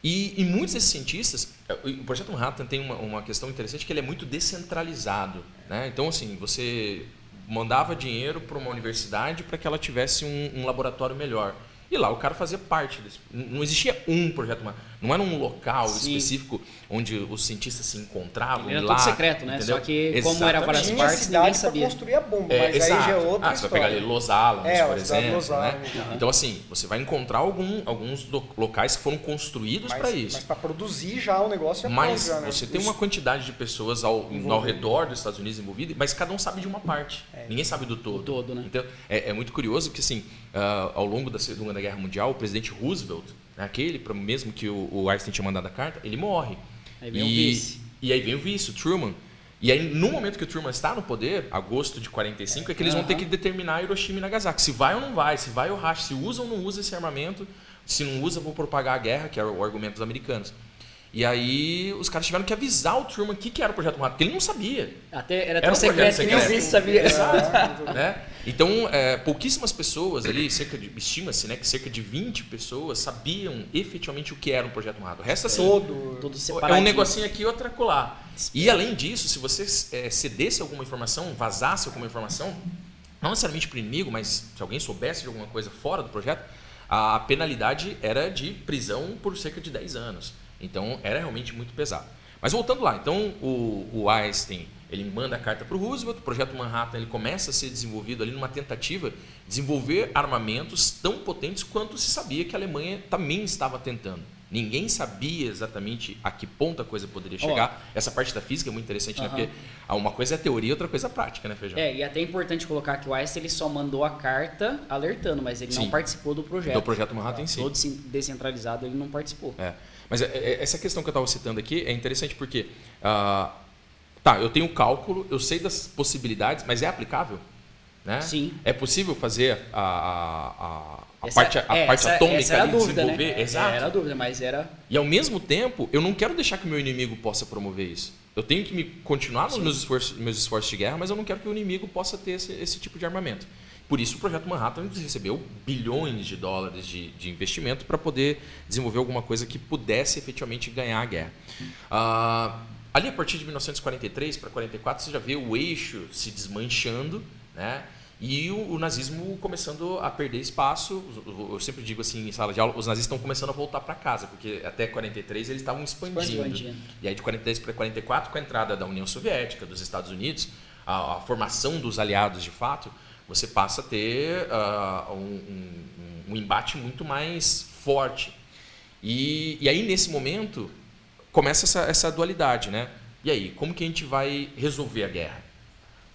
E muitos desses cientistas, o Projeto Manhattan tem uma questão interessante, que ele é muito descentralizado. Né? Então assim, você mandava dinheiro para uma universidade para que ela tivesse um laboratório melhor. E lá o cara fazia parte desse. Não existia um projeto, não era um local específico onde os cientistas se encontravam. Era lá, tudo secreto, né? Entendeu? Só que, como era várias Tinha partes, ninguém cidade para sabia. construir a bomba, mas aí já é outra você história. vai pegar ali Los Alamos, por a cidade de exemplo. Los Alamos, né? Então, assim, você vai encontrar alguns locais que foram construídos para isso. Mas para produzir já o negócio Mas já, né? você tem uma quantidade de pessoas ao redor dos Estados Unidos envolvidas, mas cada um sabe de uma parte. Ninguém sabe do todo. Do todo, né? Então, é muito curioso que, assim, ao longo da Segunda Guerra Mundial, o presidente Roosevelt, aquele mesmo que o Einstein tinha mandado a carta, ele morre. Aí vem o vice. E aí vem o vice, o Truman. E aí, no momento que o Truman está no poder, agosto de 45, é que eles vão ter que determinar Hiroshima e Nagasaki. Se vai ou não vai, se vai ou racha, se usa ou não usa esse armamento. Se não usa, vou propagar a guerra, que era o argumento dos americanos. E aí os caras tiveram que avisar o Truman o que era o Projeto Manhattan, porque ele não sabia. Era tão secreto que nem o vice sabia. Exato. Né? Então, pouquíssimas pessoas ali, estima-se, né, que cerca de 20 pessoas sabiam efetivamente o que era um Projeto Manhattan. O resto, assim, Todo é separado. um negocinho aqui e outra colar. E além disso, se você cedesse alguma informação, vazasse alguma informação, não necessariamente para o inimigo, mas se alguém soubesse de alguma coisa fora do projeto, a penalidade era de prisão por cerca de 10 anos. Então, era realmente muito pesado. Mas voltando lá, então o Einstein, ele manda a carta para o Roosevelt, o Projeto Manhattan ele começa a ser desenvolvido ali numa tentativa de desenvolver armamentos tão potentes quanto se sabia que a Alemanha também estava tentando. Ninguém sabia exatamente a que ponto a coisa poderia chegar. Essa parte da física é muito interessante, né? Porque uma coisa é a teoria, outra coisa é a prática, né, Feijão? E até é importante colocar que o Einstein ele só mandou a carta alertando, mas ele não participou do projeto. Do projeto Manhattan em si. Todo descentralizado ele não participou. Mas essa questão que eu estava citando aqui é interessante porque, eu tenho cálculo, eu sei das possibilidades, mas é aplicável? Né? Sim. É possível fazer a parte atômica essa era a ali dúvida, desenvolver? Né? Exato. Era a dúvida, mas era... E ao mesmo tempo, eu não quero deixar que o meu inimigo possa promover isso. Eu tenho que continuar nos meus esforços de guerra, mas eu não quero que o inimigo possa ter esse tipo de armamento. Por isso o projeto Manhattan recebeu bilhões de dólares de investimento para poder desenvolver alguma coisa que pudesse efetivamente ganhar a guerra. Ali, a partir de 1943 para 44, você já vê o eixo se desmanchando, né? E o nazismo começando a perder espaço. Eu sempre digo assim, em sala de aula, os nazistas estão começando a voltar para casa, porque até 43 eles estavam expandindo. E aí de 43 para 44, com a entrada da União Soviética, dos Estados Unidos, a formação dos aliados de fato, você passa a ter um embate muito mais forte. E aí, nesse momento, começa essa dualidade, né? E aí, como que a gente vai resolver a guerra?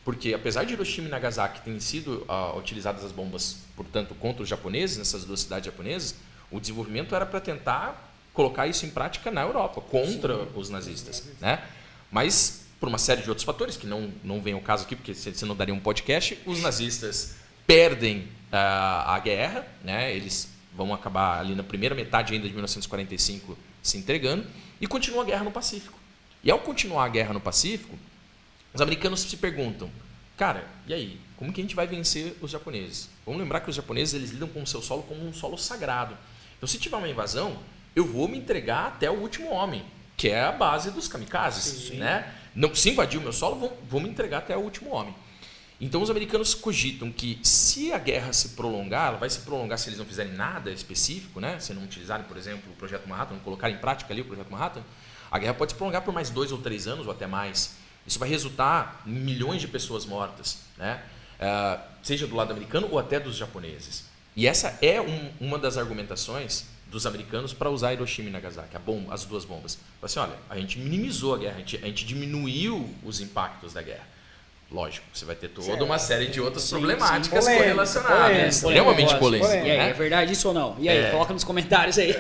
Porque, apesar de Hiroshima e Nagasaki terem sido utilizadas as bombas, portanto, contra os japoneses, nessas duas cidades japonesas, o desenvolvimento era para tentar colocar isso em prática na Europa, contra os nazistas, né? Mas, por uma série de outros fatores, que não vem ao caso aqui, porque senão daria um podcast, os nazistas perdem a guerra, né? Eles vão acabar ali na primeira metade ainda de 1945 se entregando, e continua a guerra no Pacífico. E ao continuar a guerra no Pacífico, os americanos se perguntam, cara, e aí? Como que a gente vai vencer os japoneses? Vamos lembrar que os japoneses eles lidam com o seu solo como um solo sagrado. Então, se tiver uma invasão, eu vou me entregar até o último homem, que é a base dos kamikazes, né? Não, se invadir o meu solo, vou me entregar até o último homem. Então, os americanos cogitam que, se a guerra se prolongar, ela vai se prolongar se eles não fizerem nada específico, né? Se não utilizarem, por exemplo, o Projeto Manhattan, não colocarem em prática ali o Projeto Manhattan, a guerra pode se prolongar por mais 2 ou 3 anos, ou até mais. Isso vai resultar em milhões de pessoas mortas, né? Seja do lado americano ou até dos japoneses. E essa é uma das argumentações dos americanos para usar Hiroshima e Nagasaki, as duas bombas. Assim, olha, a gente minimizou a guerra, a gente diminuiu os impactos da guerra. Lógico, você vai ter toda uma série de outras problemáticas correlacionadas, extremamente polêmicas. E aí, é verdade isso ou não? E aí, coloca nos comentários aí.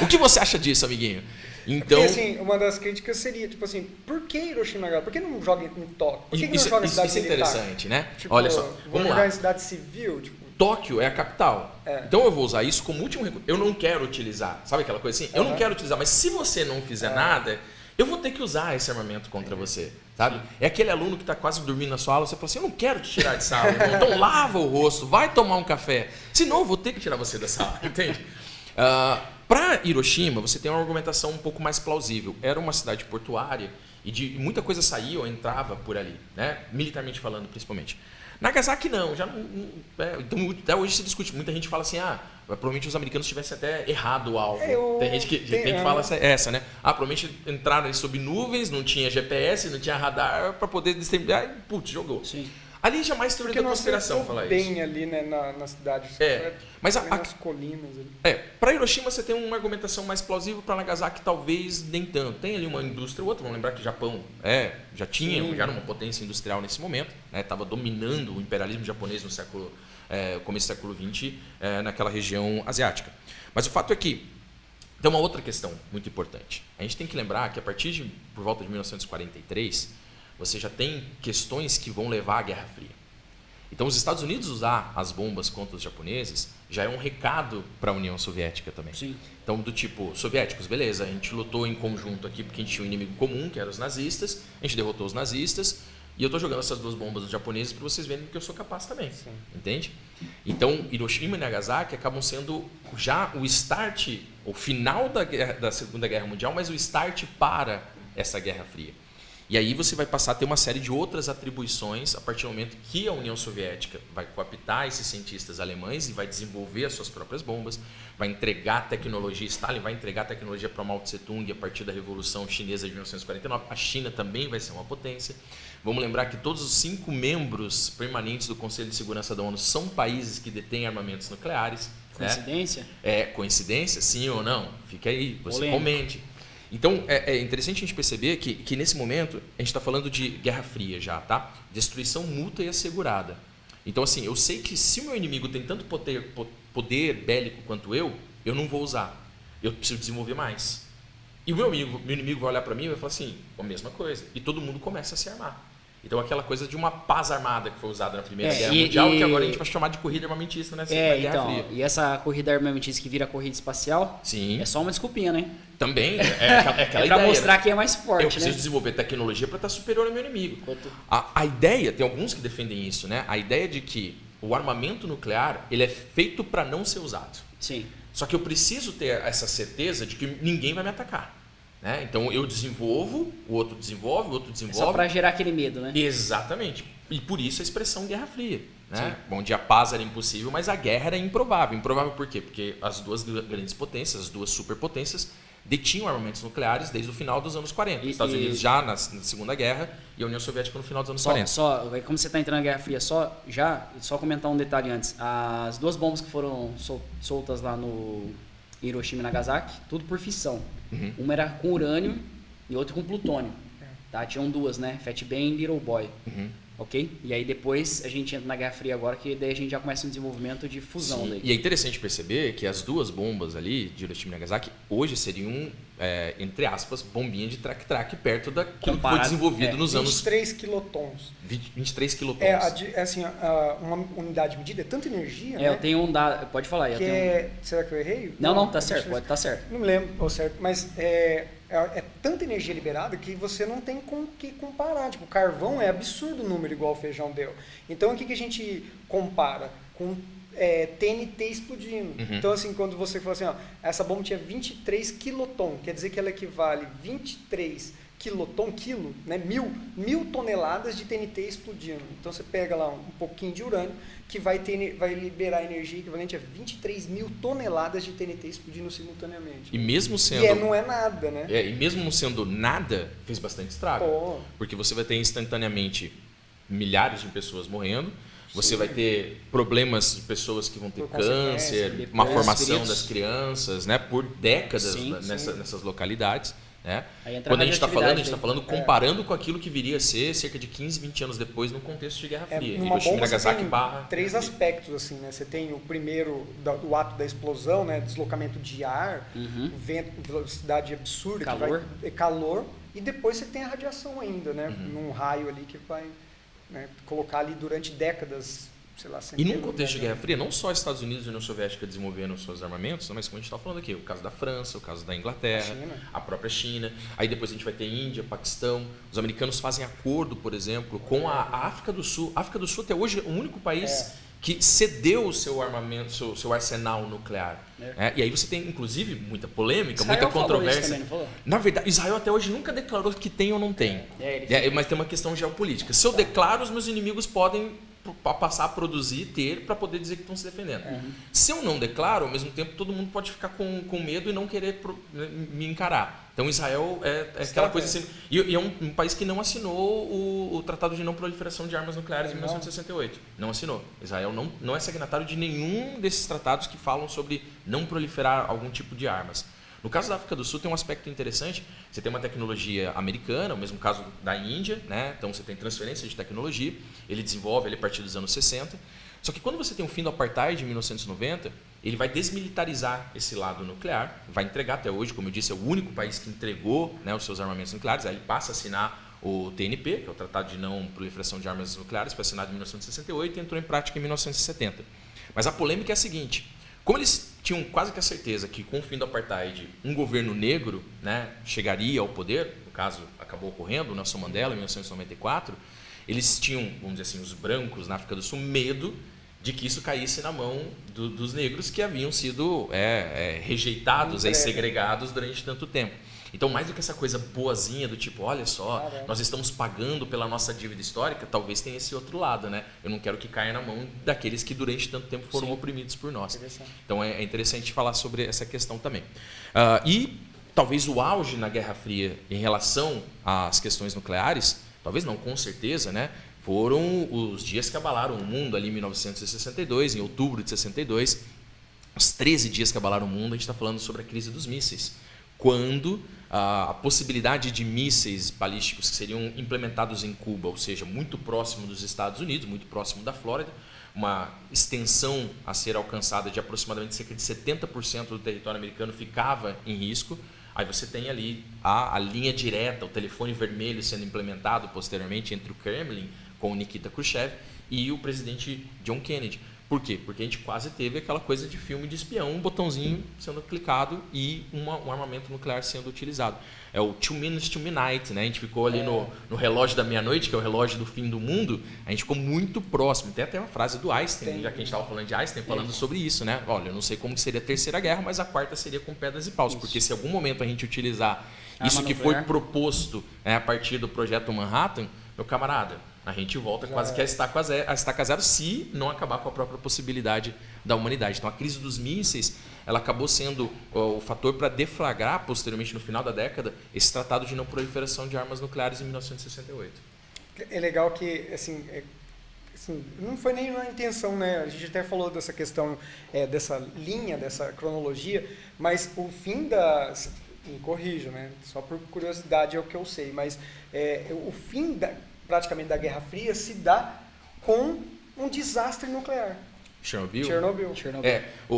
O que você acha disso, amiguinho? Então, porque, assim, uma das críticas seria, tipo assim, por que Hiroshima e Nagasaki? Por que não joga em Tóquio? Por que não joga em cidade militar? Isso é interessante, né? Tipo, olha só, vamos jogar lá. em cidade civil, tipo... Tóquio é a capital. Então eu vou usar isso como último recurso. Eu não quero utilizar. Sabe aquela coisa assim? Eu não quero utilizar, mas se você não fizer nada, eu vou ter que usar esse armamento contra você. Sabe? É aquele aluno que está quase dormindo na sua aula, você fala assim, eu não quero te tirar de sala, irmão. Então lava o rosto, vai tomar um café. Senão eu vou ter que tirar você da sala, entende? Para Hiroshima, você tem uma argumentação um pouco mais plausível. Era uma cidade portuária e muita coisa saía ou entrava por ali, né? Militarmente falando, principalmente. Nagasaki não, então até hoje se discute. Muita gente fala assim, provavelmente os americanos tivessem até errado o alvo. Tem gente que fala essa, né? Provavelmente entraram sob nuvens, não tinha GPS, não tinha radar para poder distribuir. E, putz, jogou. Sim. Ali jamais teoria da conspiração falar isso. Bem ali, né, na cidade. Mas nas colinas. Ali. Para Hiroshima você tem uma argumentação mais plausível, para Nagasaki talvez nem tanto. Tem ali uma indústria ou outra, vamos lembrar que o Japão já era uma potência industrial nesse momento, estava dominando o imperialismo japonês no começo do século XX, naquela região asiática. Mas o fato é que tem uma outra questão muito importante. A gente tem que lembrar que por volta de 1943, você já tem questões que vão levar à Guerra Fria. Então, os Estados Unidos usar as bombas contra os japoneses já é um recado para a União Soviética também. Sim. Então, do tipo, soviéticos, beleza, a gente lutou em conjunto aqui porque a gente tinha um inimigo comum, que eram os nazistas, a gente derrotou os nazistas, e eu estou jogando essas duas bombas nos japoneses para vocês verem que eu sou capaz também. Sim. Entende? Então, Hiroshima e Nagasaki acabam sendo já o start, o final da Segunda Guerra Mundial, mas o start para essa Guerra Fria. E aí você vai passar a ter uma série de outras atribuições a partir do momento que a União Soviética vai cooptar esses cientistas alemães e vai desenvolver as suas próprias bombas, vai entregar tecnologia, Stalin vai entregar tecnologia para Mao Tse-tung a partir da Revolução Chinesa de 1949, a China também vai ser uma potência. Vamos lembrar que todos os 5 membros permanentes do Conselho de Segurança da ONU são países que detêm armamentos nucleares, Coincidência? Né? É coincidência, sim ou não? Fica aí, você Polêmico. comente. Então, é interessante a gente perceber que nesse momento a gente está falando de Guerra Fria já, tá? Destruição mútua e assegurada. Então, assim, eu sei que se o meu inimigo tem tanto poder bélico quanto eu não vou usar. Eu preciso desenvolver mais. E o meu inimigo vai olhar para mim e vai falar assim, a mesma coisa. E todo mundo começa a se armar. Então, aquela coisa de uma paz armada que foi usada na Primeira Guerra Mundial, que agora a gente vai chamar de corrida armamentista nessa Guerra Fria. E essa corrida armamentista que vira corrida espacial, Sim. é só uma desculpinha, né? Também, é aquela ideia. Para mostrar, né, que é mais Eu forte, preciso né? desenvolver tecnologia para estar superior ao meu inimigo. A ideia, tem alguns que defendem isso, né? A ideia de que o armamento nuclear ele é feito para não ser usado. Sim. Só que eu preciso ter essa certeza de que ninguém vai me atacar. Né? Então eu desenvolvo, o outro desenvolve, o outro desenvolve. É só para gerar aquele medo, né? Exatamente. E por isso a expressão Guerra Fria. Né? Onde a paz era impossível, mas a guerra era improvável. Improvável por quê? Porque as duas grandes potências, as duas superpotências, detinham armamentos nucleares desde o final dos anos 40. Os Estados Unidos já na Segunda Guerra e a União Soviética no final dos anos 40. Como você está entrando na Guerra Fria, só comentar um detalhe antes. As duas bombas que foram soltas lá no Hiroshima e Nagasaki, tudo por fissão. Uhum. Uma era com urânio e outra com plutônio. Tá? Tinham duas, né? Fat Ben e Little Boy. Uhum. Ok? E aí depois a gente entra na Guerra Fria agora, que daí a gente já começa um desenvolvimento de fusão. Daí. E é interessante perceber que as duas bombas ali, de Hiroshima e Nagasaki, hoje seriam, entre aspas, bombinha de track-track perto daquilo que foi desenvolvido nos anos... 23 quilotons. 23 quilotons. Uma unidade de medida é tanta energia, né? Eu tenho um dado... Pode falar. Será que eu errei? Não, tá certo. Pode estar certo. Não me lembro ao certo, mas é tanta energia liberada que você não tem com o que comparar. Tipo, carvão é absurdo o número igual o feijão deu. Então, o que a gente compara? Com TNT explodindo. Uhum. Então, assim, quando você fala assim, ó, essa bomba tinha 23 quiloton, quer dizer que ela equivale 23 quilo, né, mil toneladas de TNT explodindo. Então, você pega lá um pouquinho de urânio, que vai liberar energia equivalente a 23 mil toneladas de TNT explodindo simultaneamente. E mesmo sendo... não é nada, né? E mesmo não sendo nada, fez bastante estrago. Pô. Porque você vai ter instantaneamente milhares de pessoas morrendo, você vai ter problemas de pessoas que vão ter câncer, uma formação das crianças, né, por décadas nessas localidades. Né? Quando a gente está falando, a gente está falando comparando com aquilo que viria a ser cerca de 15, 20 anos depois no contexto de Guerra Fria. Hiroshima e Nagasaki três aspectos, assim, né? Você tem o primeiro, do ato da explosão, né? Deslocamento de ar, vento, velocidade absurda, calor, e depois você tem a radiação ainda, né? Num raio ali que vai, né, colocar ali durante décadas, sei lá, e num contexto de Guerra Fria, não só Estados Unidos e União Soviética desenvolvendo seus armamentos, mas como a gente está falando aqui, o caso da França, o caso da Inglaterra, a própria China, aí depois a gente vai ter Índia, Paquistão, os americanos fazem acordo, por exemplo, com a África do Sul. A África do Sul até hoje é o único país que cedeu o seu armamento, seu arsenal nuclear. E aí você tem, inclusive, muita polêmica, Israel muita controvérsia. Também, não falou? Na verdade, Israel até hoje nunca declarou que tem ou não tem. Mas tem uma questão geopolítica. Se eu declaro, os meus inimigos podem passar a produzir e ter para poder dizer que estão se defendendo. Se eu não declaro, ao mesmo tempo todo mundo pode ficar com medo e não querer me encarar. Então Israel é aquela coisa assim. E é um país que não assinou o Tratado de Não Proliferação de Armas Nucleares em 1968. Não assinou. Israel não é signatário de nenhum desses tratados que falam sobre não proliferar algum tipo de armas. No caso da África do Sul tem um aspecto interessante, você tem uma tecnologia americana, o mesmo caso da Índia, né? Então você tem transferência de tecnologia, ele desenvolve a partir dos anos 60, só que quando você tem o fim do Apartheid em 1990, ele vai desmilitarizar esse lado nuclear, vai entregar até hoje, como eu disse, é o único país que entregou, né, os seus armamentos nucleares, aí ele passa a assinar o TNP, que é o Tratado de Não Proliferação de Armas Nucleares, foi assinado em 1968 e entrou em prática em 1970. Mas a polêmica é a seguinte: como eles tinham quase que a certeza que com o fim do Apartheid um governo negro, né, chegaria ao poder, no caso acabou ocorrendo, o Nelson Mandela em 1994, eles tinham, vamos dizer assim, os brancos na África do Sul, medo de que isso caísse na mão dos negros que haviam sido rejeitados, segregados durante tanto tempo. Então, mais do que essa coisa boazinha do tipo, olha só, nós estamos pagando pela nossa dívida histórica, talvez tenha esse outro lado, né? Eu não quero que caia na mão daqueles que durante tanto tempo foram oprimidos por nós. Então, é interessante falar sobre essa questão também. E talvez o auge na Guerra Fria em relação às questões nucleares, talvez não, com certeza, né? Foram os dias que abalaram o mundo ali em 1962, em outubro de 62, os 13 dias que abalaram o mundo, a gente está falando sobre a crise dos mísseis. Quando a possibilidade de mísseis balísticos que seriam implementados em Cuba, ou seja, muito próximo dos Estados Unidos, muito próximo da Flórida, uma extensão a ser alcançada de aproximadamente cerca de 70% do território americano ficava em risco. Aí você tem ali a linha direta, o telefone vermelho sendo implementado posteriormente entre o Kremlin com o Nikita Khrushchev e o presidente John Kennedy. Por quê? Porque a gente quase teve aquela coisa de filme de espião, um botãozinho sendo clicado e um armamento nuclear sendo utilizado. É o 2 minutes to midnight, né? A gente ficou ali no relógio da meia-noite, que é o relógio do fim do mundo, a gente ficou muito próximo. Tem até uma frase do Einstein, já que a gente estava falando de Einstein, falando sobre isso, né? Olha, eu não sei como que seria a terceira guerra, mas a quarta seria com pedras e paus, porque se em algum momento a gente utilizar isso que foi proposto, né, a partir do projeto Manhattan, meu camarada, a gente volta quase que a estaca zero se não acabar com a própria possibilidade da humanidade. Então a crise dos mísseis ela acabou sendo o fator para deflagrar posteriormente no final da década esse tratado de não proliferação de armas nucleares em 1968. É legal que assim, não foi nem uma intenção, né? A gente até falou dessa questão dessa linha, dessa cronologia, mas o fim me corrijo, né? Só por curiosidade é o que eu sei, mas o fim praticamente da Guerra Fria se dá com um desastre nuclear. Chernobyl.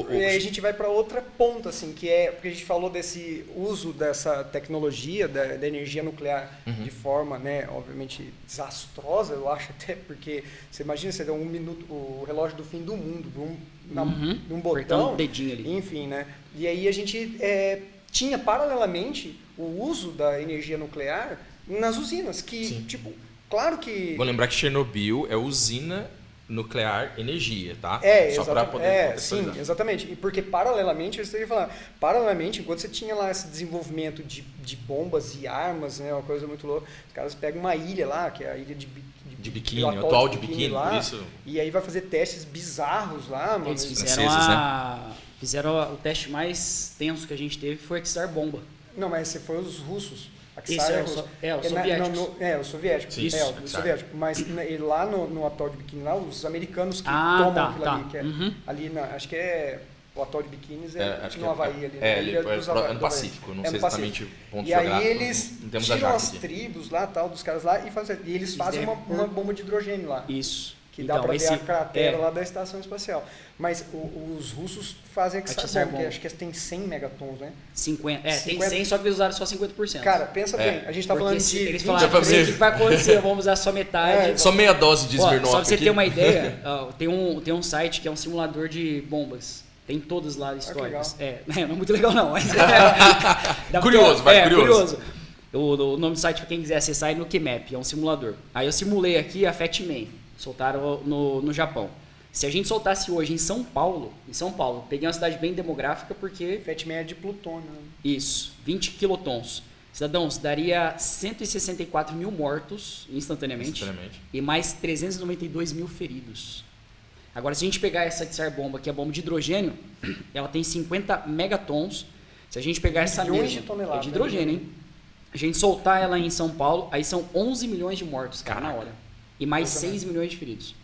E aí a gente vai para outra ponta, assim, que é porque a gente falou desse uso dessa tecnologia da energia nuclear de forma, né, obviamente desastrosa, eu acho até, porque você imagina você dá um minuto o relógio do fim do mundo num botão, um dedinho ali. enfim, né? E aí a gente tinha paralelamente o uso da energia nuclear nas usinas, que tipo, claro que vou lembrar que Chernobyl é usina nuclear energia, tá? Só para poder sim, exatamente. E porque paralelamente, eu estaria falando, enquanto você tinha lá esse desenvolvimento de bombas e armas, né, uma coisa muito louca, os caras pegam uma ilha lá, que é a ilha de Biquíni, o atual de Biquíni, lá, por isso. E aí vai fazer testes bizarros lá, mano. Eles fizeram o teste mais tenso que a gente teve foi a Tsar Bomba. Não, mas esse foi os russos. Isso os soviéticos. Os soviéticos. Isso, os soviéticos. Mas lá no atol de Biquíni, lá, os americanos que tomam aquilo ali, que é ali acho que é o atol de Biquíni no Havaí ali. É no Pacífico, não sei exatamente o ponto geográfico. E aí eles tiram as tribos lá, tal, dos caras lá, e eles fazem uma bomba de hidrogênio lá. Isso. Que dá para ver a cratera lá da estação espacial. Mas os russos fazem a Tsar Bomba, que acho que tem 100 megatons, né? 50. Tem 100, só que eles usaram só 50%. Cara, pensa bem, a gente tá falando de... Eles falaram, o que vai acontecer? Vamos usar só metade. Só meia dose de Smirnoff. Só pra você ter uma ideia, tem um site que é um simulador de bombas. Tem todas lá históricas. Não é muito legal não, mas... curioso. O nome do site, para quem quiser acessar, é Nukemap, é um simulador. Aí eu simulei aqui a Fat Man, soltaram no Japão. Se a gente soltasse hoje em São Paulo, peguei uma cidade bem demográfica porque... Fat Man é de plutônio. Né? Isso, 20 quilotons. Cidadãos, daria 164 mil mortos instantaneamente e mais 392 mil feridos. Agora, se a gente pegar essa Tsar Bomba, que é a bomba de hidrogênio, ela tem 50 megatons. Se a gente pegar essa mesma... de toneladas. É de hidrogênio, hein? A gente soltar ela em São Paulo, aí são 11 milhões de mortos, cara, na hora. E mais 6 milhões de feridos.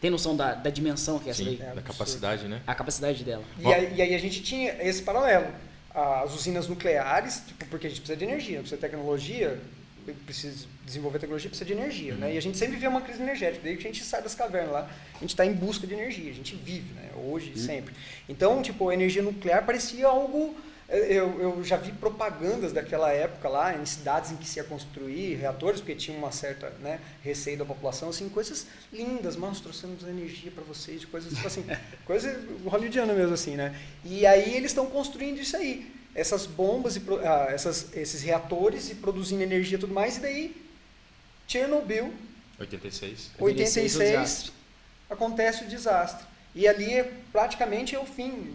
Tem noção da dimensão que é essa daí? Da capacidade, né? A capacidade dela. E aí a gente tinha esse paralelo. As usinas nucleares, porque a gente precisa de energia, precisa de tecnologia, precisa desenvolver tecnologia, precisa de energia, né? E a gente sempre vê uma crise energética, desde que a gente sai das cavernas lá, a gente está em busca de energia, a gente vive, né? Hoje, sempre. Então, tipo, a energia nuclear parecia algo... Eu já vi propagandas daquela época lá, em cidades em que se ia construir reatores, porque tinha uma certa, né, receio da população, assim, coisas lindas, nós trouxemos energia para vocês, coisas tipo assim, coisa hollywoodiana mesmo, assim, né? E aí eles estão construindo isso aí, essas bombas, esses reatores e produzindo energia e tudo mais, e daí Chernobyl, 86 acontece o desastre. E ali praticamente é o fim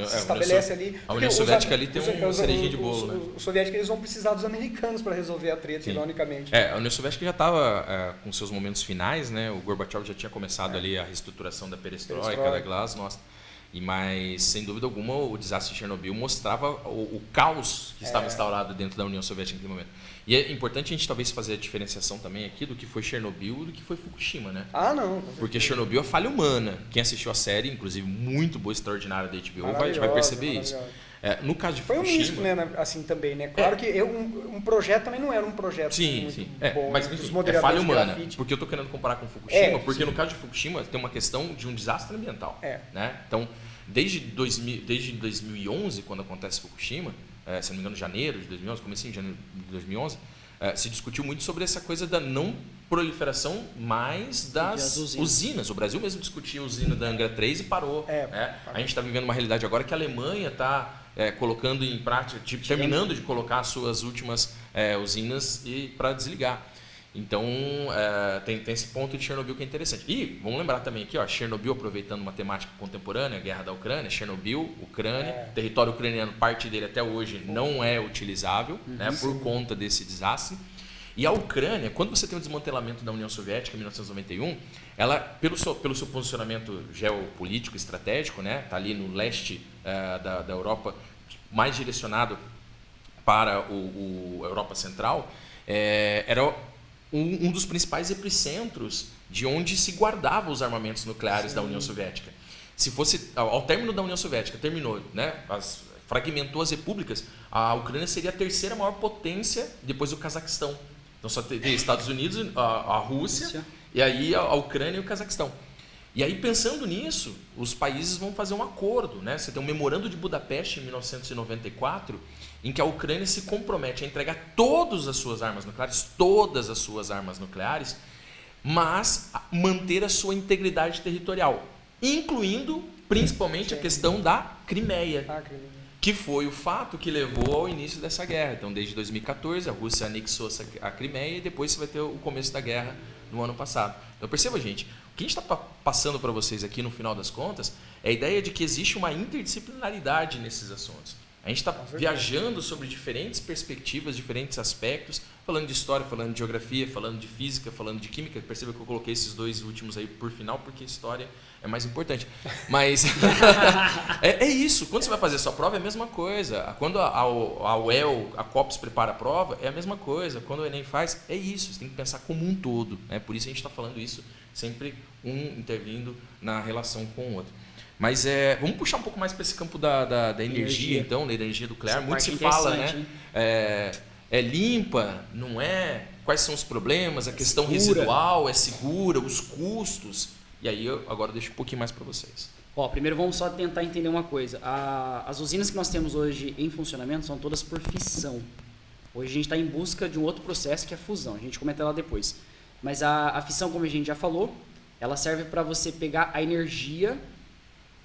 se estabelece ali. A União Soviética ali tem uma cerejinha de bolo, né? Os soviéticos eles vão precisar dos americanos para resolver a treta, ironicamente. A União Soviética já estava com seus momentos finais, né? O Gorbachev já tinha começado ali a reestruturação da perestroika, da glasnost. Mas, sem dúvida alguma, o desastre de Chernobyl mostrava o caos que estava instaurado dentro da União Soviética naquele momento. E é importante a gente talvez fazer a diferenciação também aqui do que foi Chernobyl e do que foi Fukushima, né? Ah, não. Porque Chernobyl é falha humana. Quem assistiu a série, inclusive muito boa, extraordinária da HBO, vai perceber isso. No caso de Fukushima... Foi um misto, né, assim também, né? Claro que um projeto também não era um projeto muito bom. Mas enfim, é falha humana. Porque eu estou querendo comparar com Fukushima, porque no caso de Fukushima tem uma questão de um desastre ambiental. Né? Então, desde 2011, quando acontece Fukushima, se não me engano, janeiro de 2011, comecinho de janeiro de 2011, se discutiu muito sobre essa coisa da não proliferação mais das usinas. O Brasil mesmo discutia a usina da Angra 3 e parou. A gente está vivendo uma realidade agora que a Alemanha está colocando em prática, terminando de colocar as suas últimas usinas para desligar. Então, tem esse ponto de Chernobyl que é interessante. E vamos lembrar também aqui, Chernobyl, aproveitando uma temática contemporânea, a guerra da Ucrânia, Chernobyl, Ucrânia, território ucraniano, parte dele até hoje não é utilizável, né, por conta desse desastre. E a Ucrânia, quando você tem o desmantelamento da União Soviética em 1991, ela, pelo seu posicionamento geopolítico, estratégico, né, tá ali no leste da Europa, mais direcionado para a Europa Central, era um dos principais epicentros de onde se guardavam os armamentos nucleares da União Soviética. Se fosse ao término da União Soviética, terminou, né, fragmentou as repúblicas, a Ucrânia seria a terceira maior potência depois do Cazaquistão. Então só teria Estados Unidos, a Rússia, e aí a Ucrânia e o Cazaquistão. E aí, pensando nisso, os países vão fazer um acordo, né? Você tem um memorando de Budapeste em 1994, em que a Ucrânia se compromete a entregar todas as suas armas nucleares, mas manter a sua integridade territorial, incluindo principalmente a questão da Crimeia, que foi o fato que levou ao início dessa guerra. Então, desde 2014, a Rússia anexou a Crimeia e depois você vai ter o começo da guerra no ano passado. Então, perceba, gente, o que a gente está passando para vocês aqui no final das contas é a ideia de que existe uma interdisciplinaridade nesses assuntos. A gente está viajando sobre diferentes perspectivas, diferentes aspectos, falando de história, falando de geografia, falando de física, falando de química. Perceba que eu coloquei esses dois últimos aí por final, porque história é mais importante. Mas é isso. Quando você vai fazer a sua prova, é a mesma coisa. Quando a UEL, a COPS prepara a prova, é a mesma coisa. Quando o Enem faz, é isso. Você tem que pensar como um todo. Né? Por isso a gente está falando isso, sempre um intervindo na relação com o outro. Mas vamos puxar um pouco mais para esse campo da energia, então, da energia nuclear. Muito se fala, né? É limpa, não é? Quais são os problemas? A questão residual, é segura, os custos. E aí eu agora deixo um pouquinho mais para vocês. Primeiro vamos só tentar entender uma coisa. As usinas que nós temos hoje em funcionamento são todas por fissão. Hoje a gente está em busca de um outro processo que é a fusão. A gente comenta lá depois. Mas a fissão, como a gente já falou, ela serve para você pegar a energia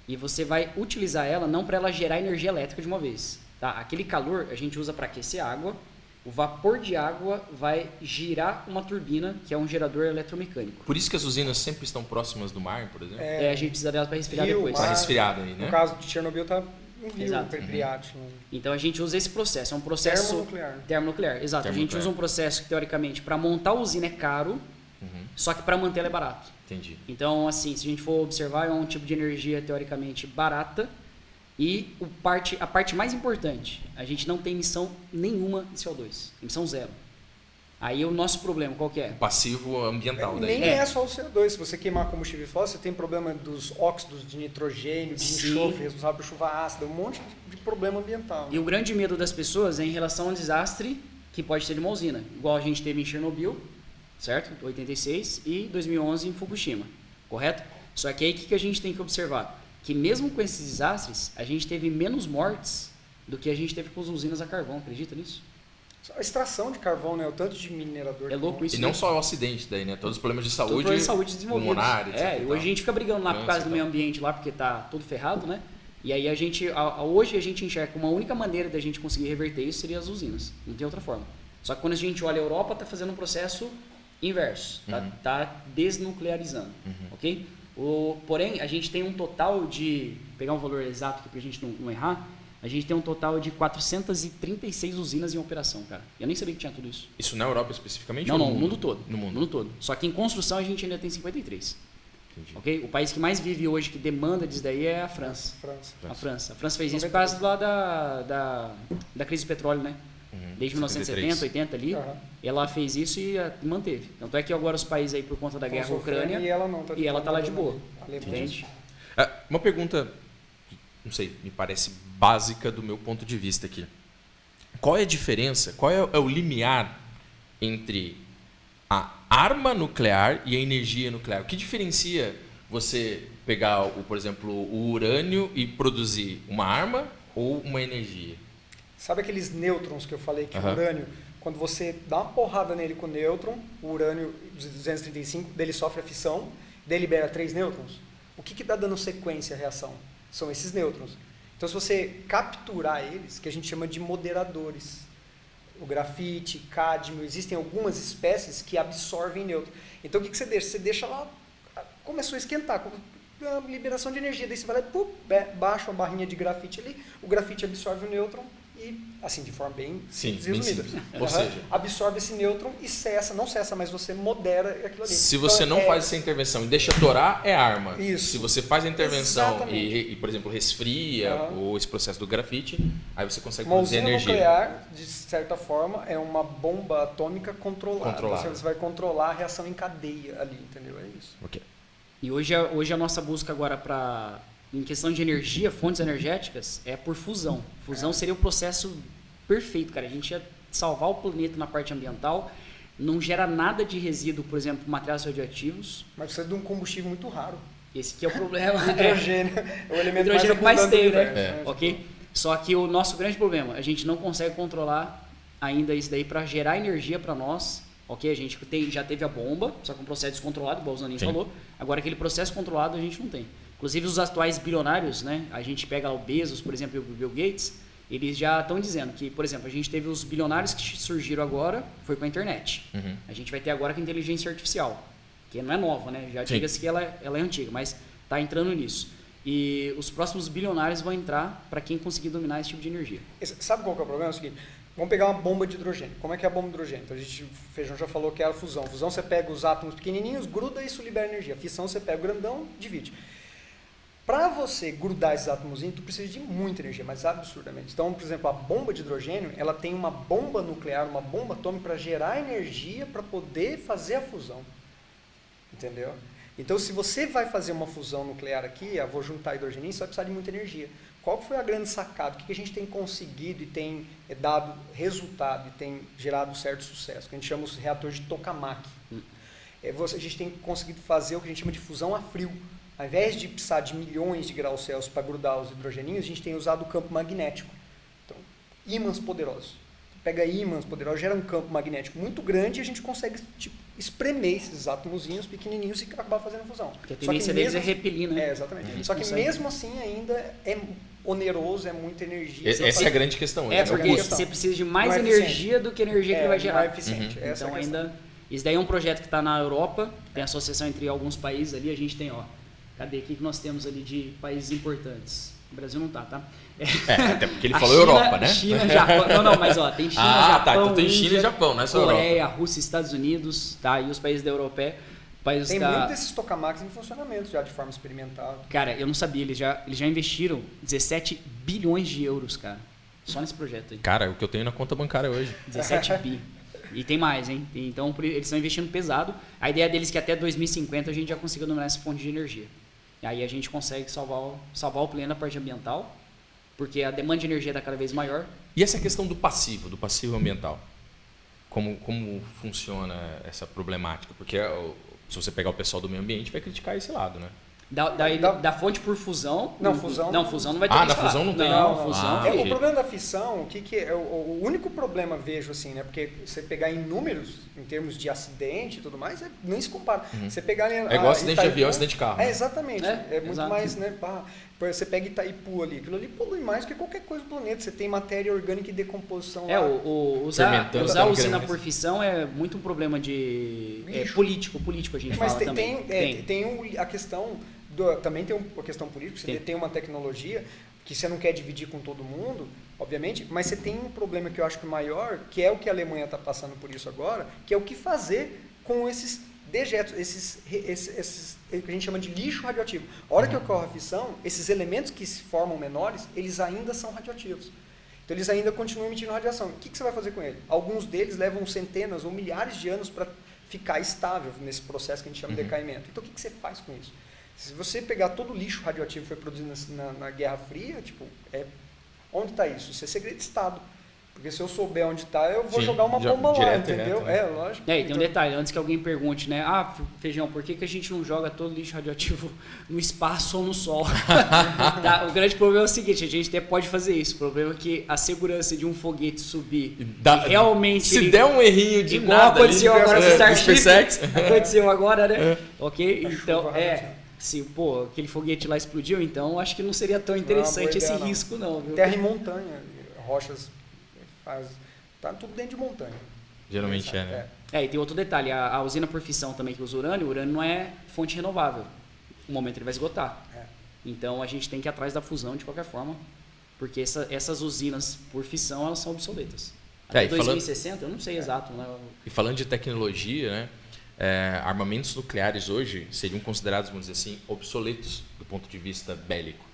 e você vai utilizar ela não para ela gerar energia elétrica de uma vez. Tá? Aquele calor a gente usa para aquecer água. O vapor de água vai girar uma turbina, que é um gerador eletromecânico. Por isso que as usinas sempre estão próximas do mar, por exemplo? A gente precisa delas para resfriar depois. Para resfriar aí, né? No caso de Chernobyl está um rio Pripyat. Então a gente usa esse processo. É um processo termonuclear. Exato. A gente usa um processo que, teoricamente, para montar a usina é caro, só que para manter ela é barato. Entendi. Então, assim, se a gente for observar, é um tipo de energia teoricamente barata. E a parte mais importante, a gente não tem emissão nenhuma de CO2, emissão zero. Aí o nosso problema, qual que é? O passivo ambiental. Nem é só o CO2, se você queimar combustível fóssil, você tem problema dos óxidos de nitrogênio, de enxofre, responsável por chuva ácida, um monte de problema ambiental. E o grande medo das pessoas é em relação ao desastre que pode ser de uma usina, igual a gente teve em Chernobyl, certo? 86 e 2011 em Fukushima, correto? Só que aí o que a gente tem que observar? Que mesmo com esses desastres, a gente teve menos mortes do que a gente teve com as usinas a carvão. Acredita nisso? A extração de carvão, né? O tanto de minerador. É louco isso. E não só o acidente daí, né? Todos os problemas de saúde. Todos os problemas de saúde desenvolvidos. Etc. Hoje a gente fica brigando lá por causa do meio ambiente lá, porque tá tudo ferrado, né? E aí hoje a gente enxerga que uma única maneira da gente conseguir reverter isso seria as usinas. Não tem outra forma. Só que quando a gente olha a Europa, tá fazendo um processo inverso. Tá desnuclearizando, ok? Porém, a gente tem um total de, pegar um valor exato aqui pra gente não errar, a gente tem um total de 436 usinas em operação, cara. Eu nem sabia que tinha tudo isso. Isso na Europa especificamente? Não, no mundo todo. No mundo todo. Só que em construção a gente ainda tem 53. Entendi. Ok? O país que mais vive hoje, que demanda disso daí é a França. A França fez isso por causa lá da crise do petróleo, né? Desde 1970, 80 ali, ela fez isso e manteve. Tanto é que agora os países aí, por conta da guerra na Ucrânia, e ela tá lá de boa. Entende? Uma pergunta, não sei, me parece básica do meu ponto de vista aqui. Qual é a diferença, qual é o limiar entre a arma nuclear e a energia nuclear? O que diferencia você pegar, por exemplo, o urânio e produzir uma arma ou uma energia? Sabe aqueles nêutrons que eu falei que o urânio, quando você dá uma porrada nele com o nêutron, o urânio 235, dele sofre a fissão, dele libera 3 nêutrons. O que está dando sequência à reação? São esses nêutrons. Então, se você capturar eles, que a gente chama de moderadores, o grafite, cádmio, existem algumas espécies que absorvem nêutron. Então, o que você deixa? Você deixa lá, começou a esquentar, a liberação de energia, daí você vai lá e baixa uma barrinha de grafite ali, o grafite absorve o nêutron e, assim, de forma bem resumida. Ou seja, absorve esse nêutron e cessa, não cessa, mas você modera aquilo ali. Se você não faz essa intervenção e deixa torar, é arma. Isso. Se você faz a intervenção e, por exemplo, resfria ou esse processo do grafite, aí você consegue produzir energia. Uma usina nuclear, de certa forma, é uma bomba atômica controlada. Você vai controlar a reação em cadeia ali, entendeu? É isso. Ok. E hoje a nossa busca agora em questão de energia, fontes energéticas, é por fusão. Fusão seria o processo perfeito, cara. A gente ia salvar o planeta na parte ambiental, não gera nada de resíduo, por exemplo, materiais radioativos. Mas precisa de um combustível muito raro. Esse que é o problema. O hidrogênio é o elemento hidrogênio mais tem, né? Ok? Só que o nosso grande problema, a gente não consegue controlar ainda isso daí para gerar energia para nós. Ok, a gente já teve a bomba, só que um processo descontrolado, igual o Zanin falou. Agora, aquele processo controlado a gente não tem. Inclusive, os atuais bilionários, né? A gente pega o Bezos, por exemplo, e o Bill Gates, eles já estão dizendo que, por exemplo, a gente teve os bilionários que surgiram agora, foi com a internet. A gente vai ter agora com a inteligência artificial, que não é nova, né? Já diga-se que ela é antiga, mas está entrando nisso. E os próximos bilionários vão entrar para quem conseguir dominar esse tipo de energia. Sabe qual que é o problema? É o seguinte, vamos pegar uma bomba de hidrogênio. Como é que é a bomba de hidrogênio? Então, o Feijão já falou que é a fusão. Fusão, você pega os átomos pequenininhos, gruda e isso libera energia. A fissão, você pega o grandão, divide. Para você grudar esses átomos, tu precisa de muita energia, mas absurdamente. Então, por exemplo, a bomba de hidrogênio, ela tem uma bomba nuclear, uma bomba atômica para gerar energia para poder fazer a fusão. Entendeu? Então, se você vai fazer uma fusão nuclear aqui, vou juntar hidrogênio, você vai precisar de muita energia. Qual foi a grande sacada? O que a gente tem conseguido e tem dado resultado e tem gerado certo sucesso? Que a gente chama os reatores de tokamak. A gente tem conseguido fazer o que a gente chama de fusão a frio. Ao invés de precisar de milhões de graus Celsius para grudar os hidrogeninhos, a gente tem usado o campo magnético. Então, ímãs poderosos. Pega ímãs poderosos, gera um campo magnético muito grande e a gente consegue espremer esses átomozinhos pequenininhos e acabar fazendo a fusão. Porque a tendência deles é repelir, né? Exatamente. Só que mesmo assim ainda é oneroso, é muita energia. Essa é a grande questão. Porque você precisa de mais energia do que a energia que ele vai gerar. Não é eficiente. Então ainda... Isso daí é um projeto que está na Europa, tem associação entre alguns países ali, a gente tem, cadê aqui que nós temos ali de países importantes? O Brasil não tá? Até porque ele falou Europa, né? China, Japão. Não, mas tem China, Japão, então tem China e Japão, não é só Coreia, Europa. Rússia, Estados Unidos, tá? E os países da Europa. Tem muitos desses tokamaks em funcionamento já de forma experimental. Cara, eu não sabia, eles já investiram 17 bilhões de euros, cara. Só nesse projeto aí. Cara, é o que eu tenho na conta bancária hoje. 17 bi. E tem mais, hein? Então, eles estão investindo pesado. A ideia deles é que até 2050 a gente já consiga dominar essa fonte de energia. E aí a gente consegue salvar o planeta na parte ambiental, porque a demanda de energia está cada vez maior. E essa questão do passivo ambiental? Como funciona essa problemática? Porque se você pegar o pessoal do meio ambiente, vai criticar esse lado, né? Da fonte por fusão. Fusão não vai ter. Na fusão não tem. Fusão. O problema da fissão, o único problema vejo assim, né? Porque você pegar em números, em termos de acidente e tudo mais, nem se compara. Você pegar é igual acidente de avião, acidente de carro. Exatamente. É muito mais, né? Você pega Itaipu ali, aquilo ali polui mais do que qualquer coisa do planeta. Você tem matéria orgânica e decomposição lá. Usar a usina por fissão é muito um problema de político a gente fala também. Tem a questão também tem uma questão política, você tem uma tecnologia que você não quer dividir com todo mundo, obviamente, mas você tem um problema que eu acho que maior, que é o que a Alemanha está passando por isso agora, que é o que fazer com esses dejetos, esses que a gente chama de lixo radioativo. A hora que ocorre a fissão, esses elementos que se formam menores, eles ainda são radioativos. Então eles ainda continuam emitindo radiação. O que você vai fazer com ele? Alguns deles levam centenas ou milhares de anos para ficar estável nesse processo que a gente chama de decaimento. Então o que você faz com isso? Se você pegar todo o lixo radioativo que foi produzido na Guerra Fria, onde está isso? Isso é segredo de Estado. Porque se eu souber onde está, eu vou jogar uma bomba lá, entendeu? Lógico. E tem um detalhe, antes que alguém pergunte, né? Feijão, por que a gente não joga todo lixo radioativo no espaço ou no sol? Tá? O grande problema é o seguinte, a gente até pode fazer isso. O problema é que a segurança de um foguete subir realmente... Se der um errinho de igual nada aconteceu ali, agora com o Starship. aconteceu agora, né? Ok? Então, se aquele foguete lá explodiu, então acho que não seria tão interessante esse risco, não. Viu? Terra e montanha, rochas... Tá tudo dentro de montanha. Geralmente né? E tem outro detalhe, a usina por fissão também que usa urânio, o urânio não é fonte renovável. No momento ele vai esgotar. Então a gente tem que ir atrás da fusão de qualquer forma, porque essas usinas por fissão, elas são obsoletas. Até 2060, eu não sei exato. Né? E falando de tecnologia, né? Armamentos nucleares hoje seriam considerados, vamos dizer assim, obsoletos do ponto de vista bélico,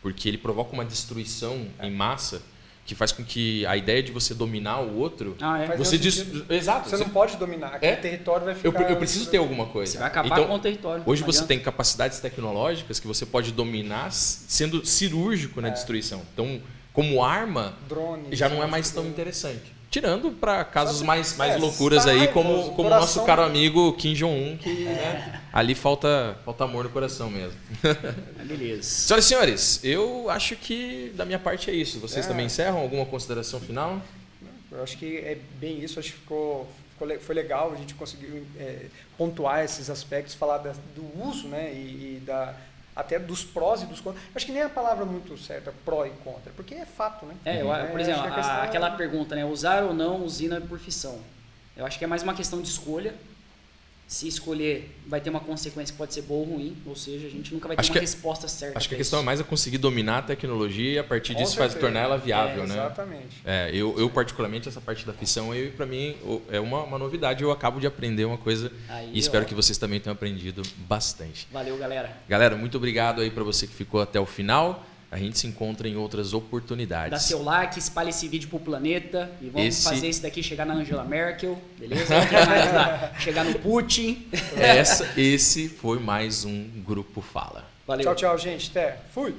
porque ele provoca uma destruição em massa que faz com que a ideia de você dominar o outro... Exato. Você não pode dominar. Aquele território vai ficar... Eu preciso ter alguma coisa. Você vai acabar com o território. Hoje você tem capacidades tecnológicas que você pode dominar sendo cirúrgico na destruição. Então, como arma, drones, já não é mais tão interessante. Tirando para casos mais loucuras aí, como o nosso caro amigo Kim Jong-un, que ali falta amor no coração mesmo. Beleza. Senhoras e senhores, eu acho que da minha parte é isso. Vocês também encerram? Alguma consideração final? Eu acho que é bem isso. Acho que foi legal, a gente conseguiu pontuar esses aspectos, falar do uso, né, até dos prós e dos contras. Acho que nem a palavra muito certa, pró e contra, porque é fato, né? Por exemplo, aquela pergunta, né, usar ou não usina por fissão. Eu acho que é mais uma questão de escolha. Se escolher, vai ter uma consequência que pode ser boa ou ruim, ou seja, a gente nunca vai ter uma resposta certa. Acho que a questão é mais conseguir dominar a tecnologia e a partir disso tornar ela viável, né? Exatamente. Eu particularmente, essa parte da fissão, para mim, é uma novidade. Eu acabo de aprender uma coisa e espero que vocês também tenham aprendido bastante. Valeu, galera. Galera, muito obrigado aí para você que ficou até o final. A gente se encontra em outras oportunidades. Dá seu like, espalhe esse vídeo pro planeta e vamos fazer isso daqui chegar na Angela Merkel, beleza? Chegar no Putin. Esse foi mais um Grupo Fala. Valeu. Tchau, gente. Até. Fui.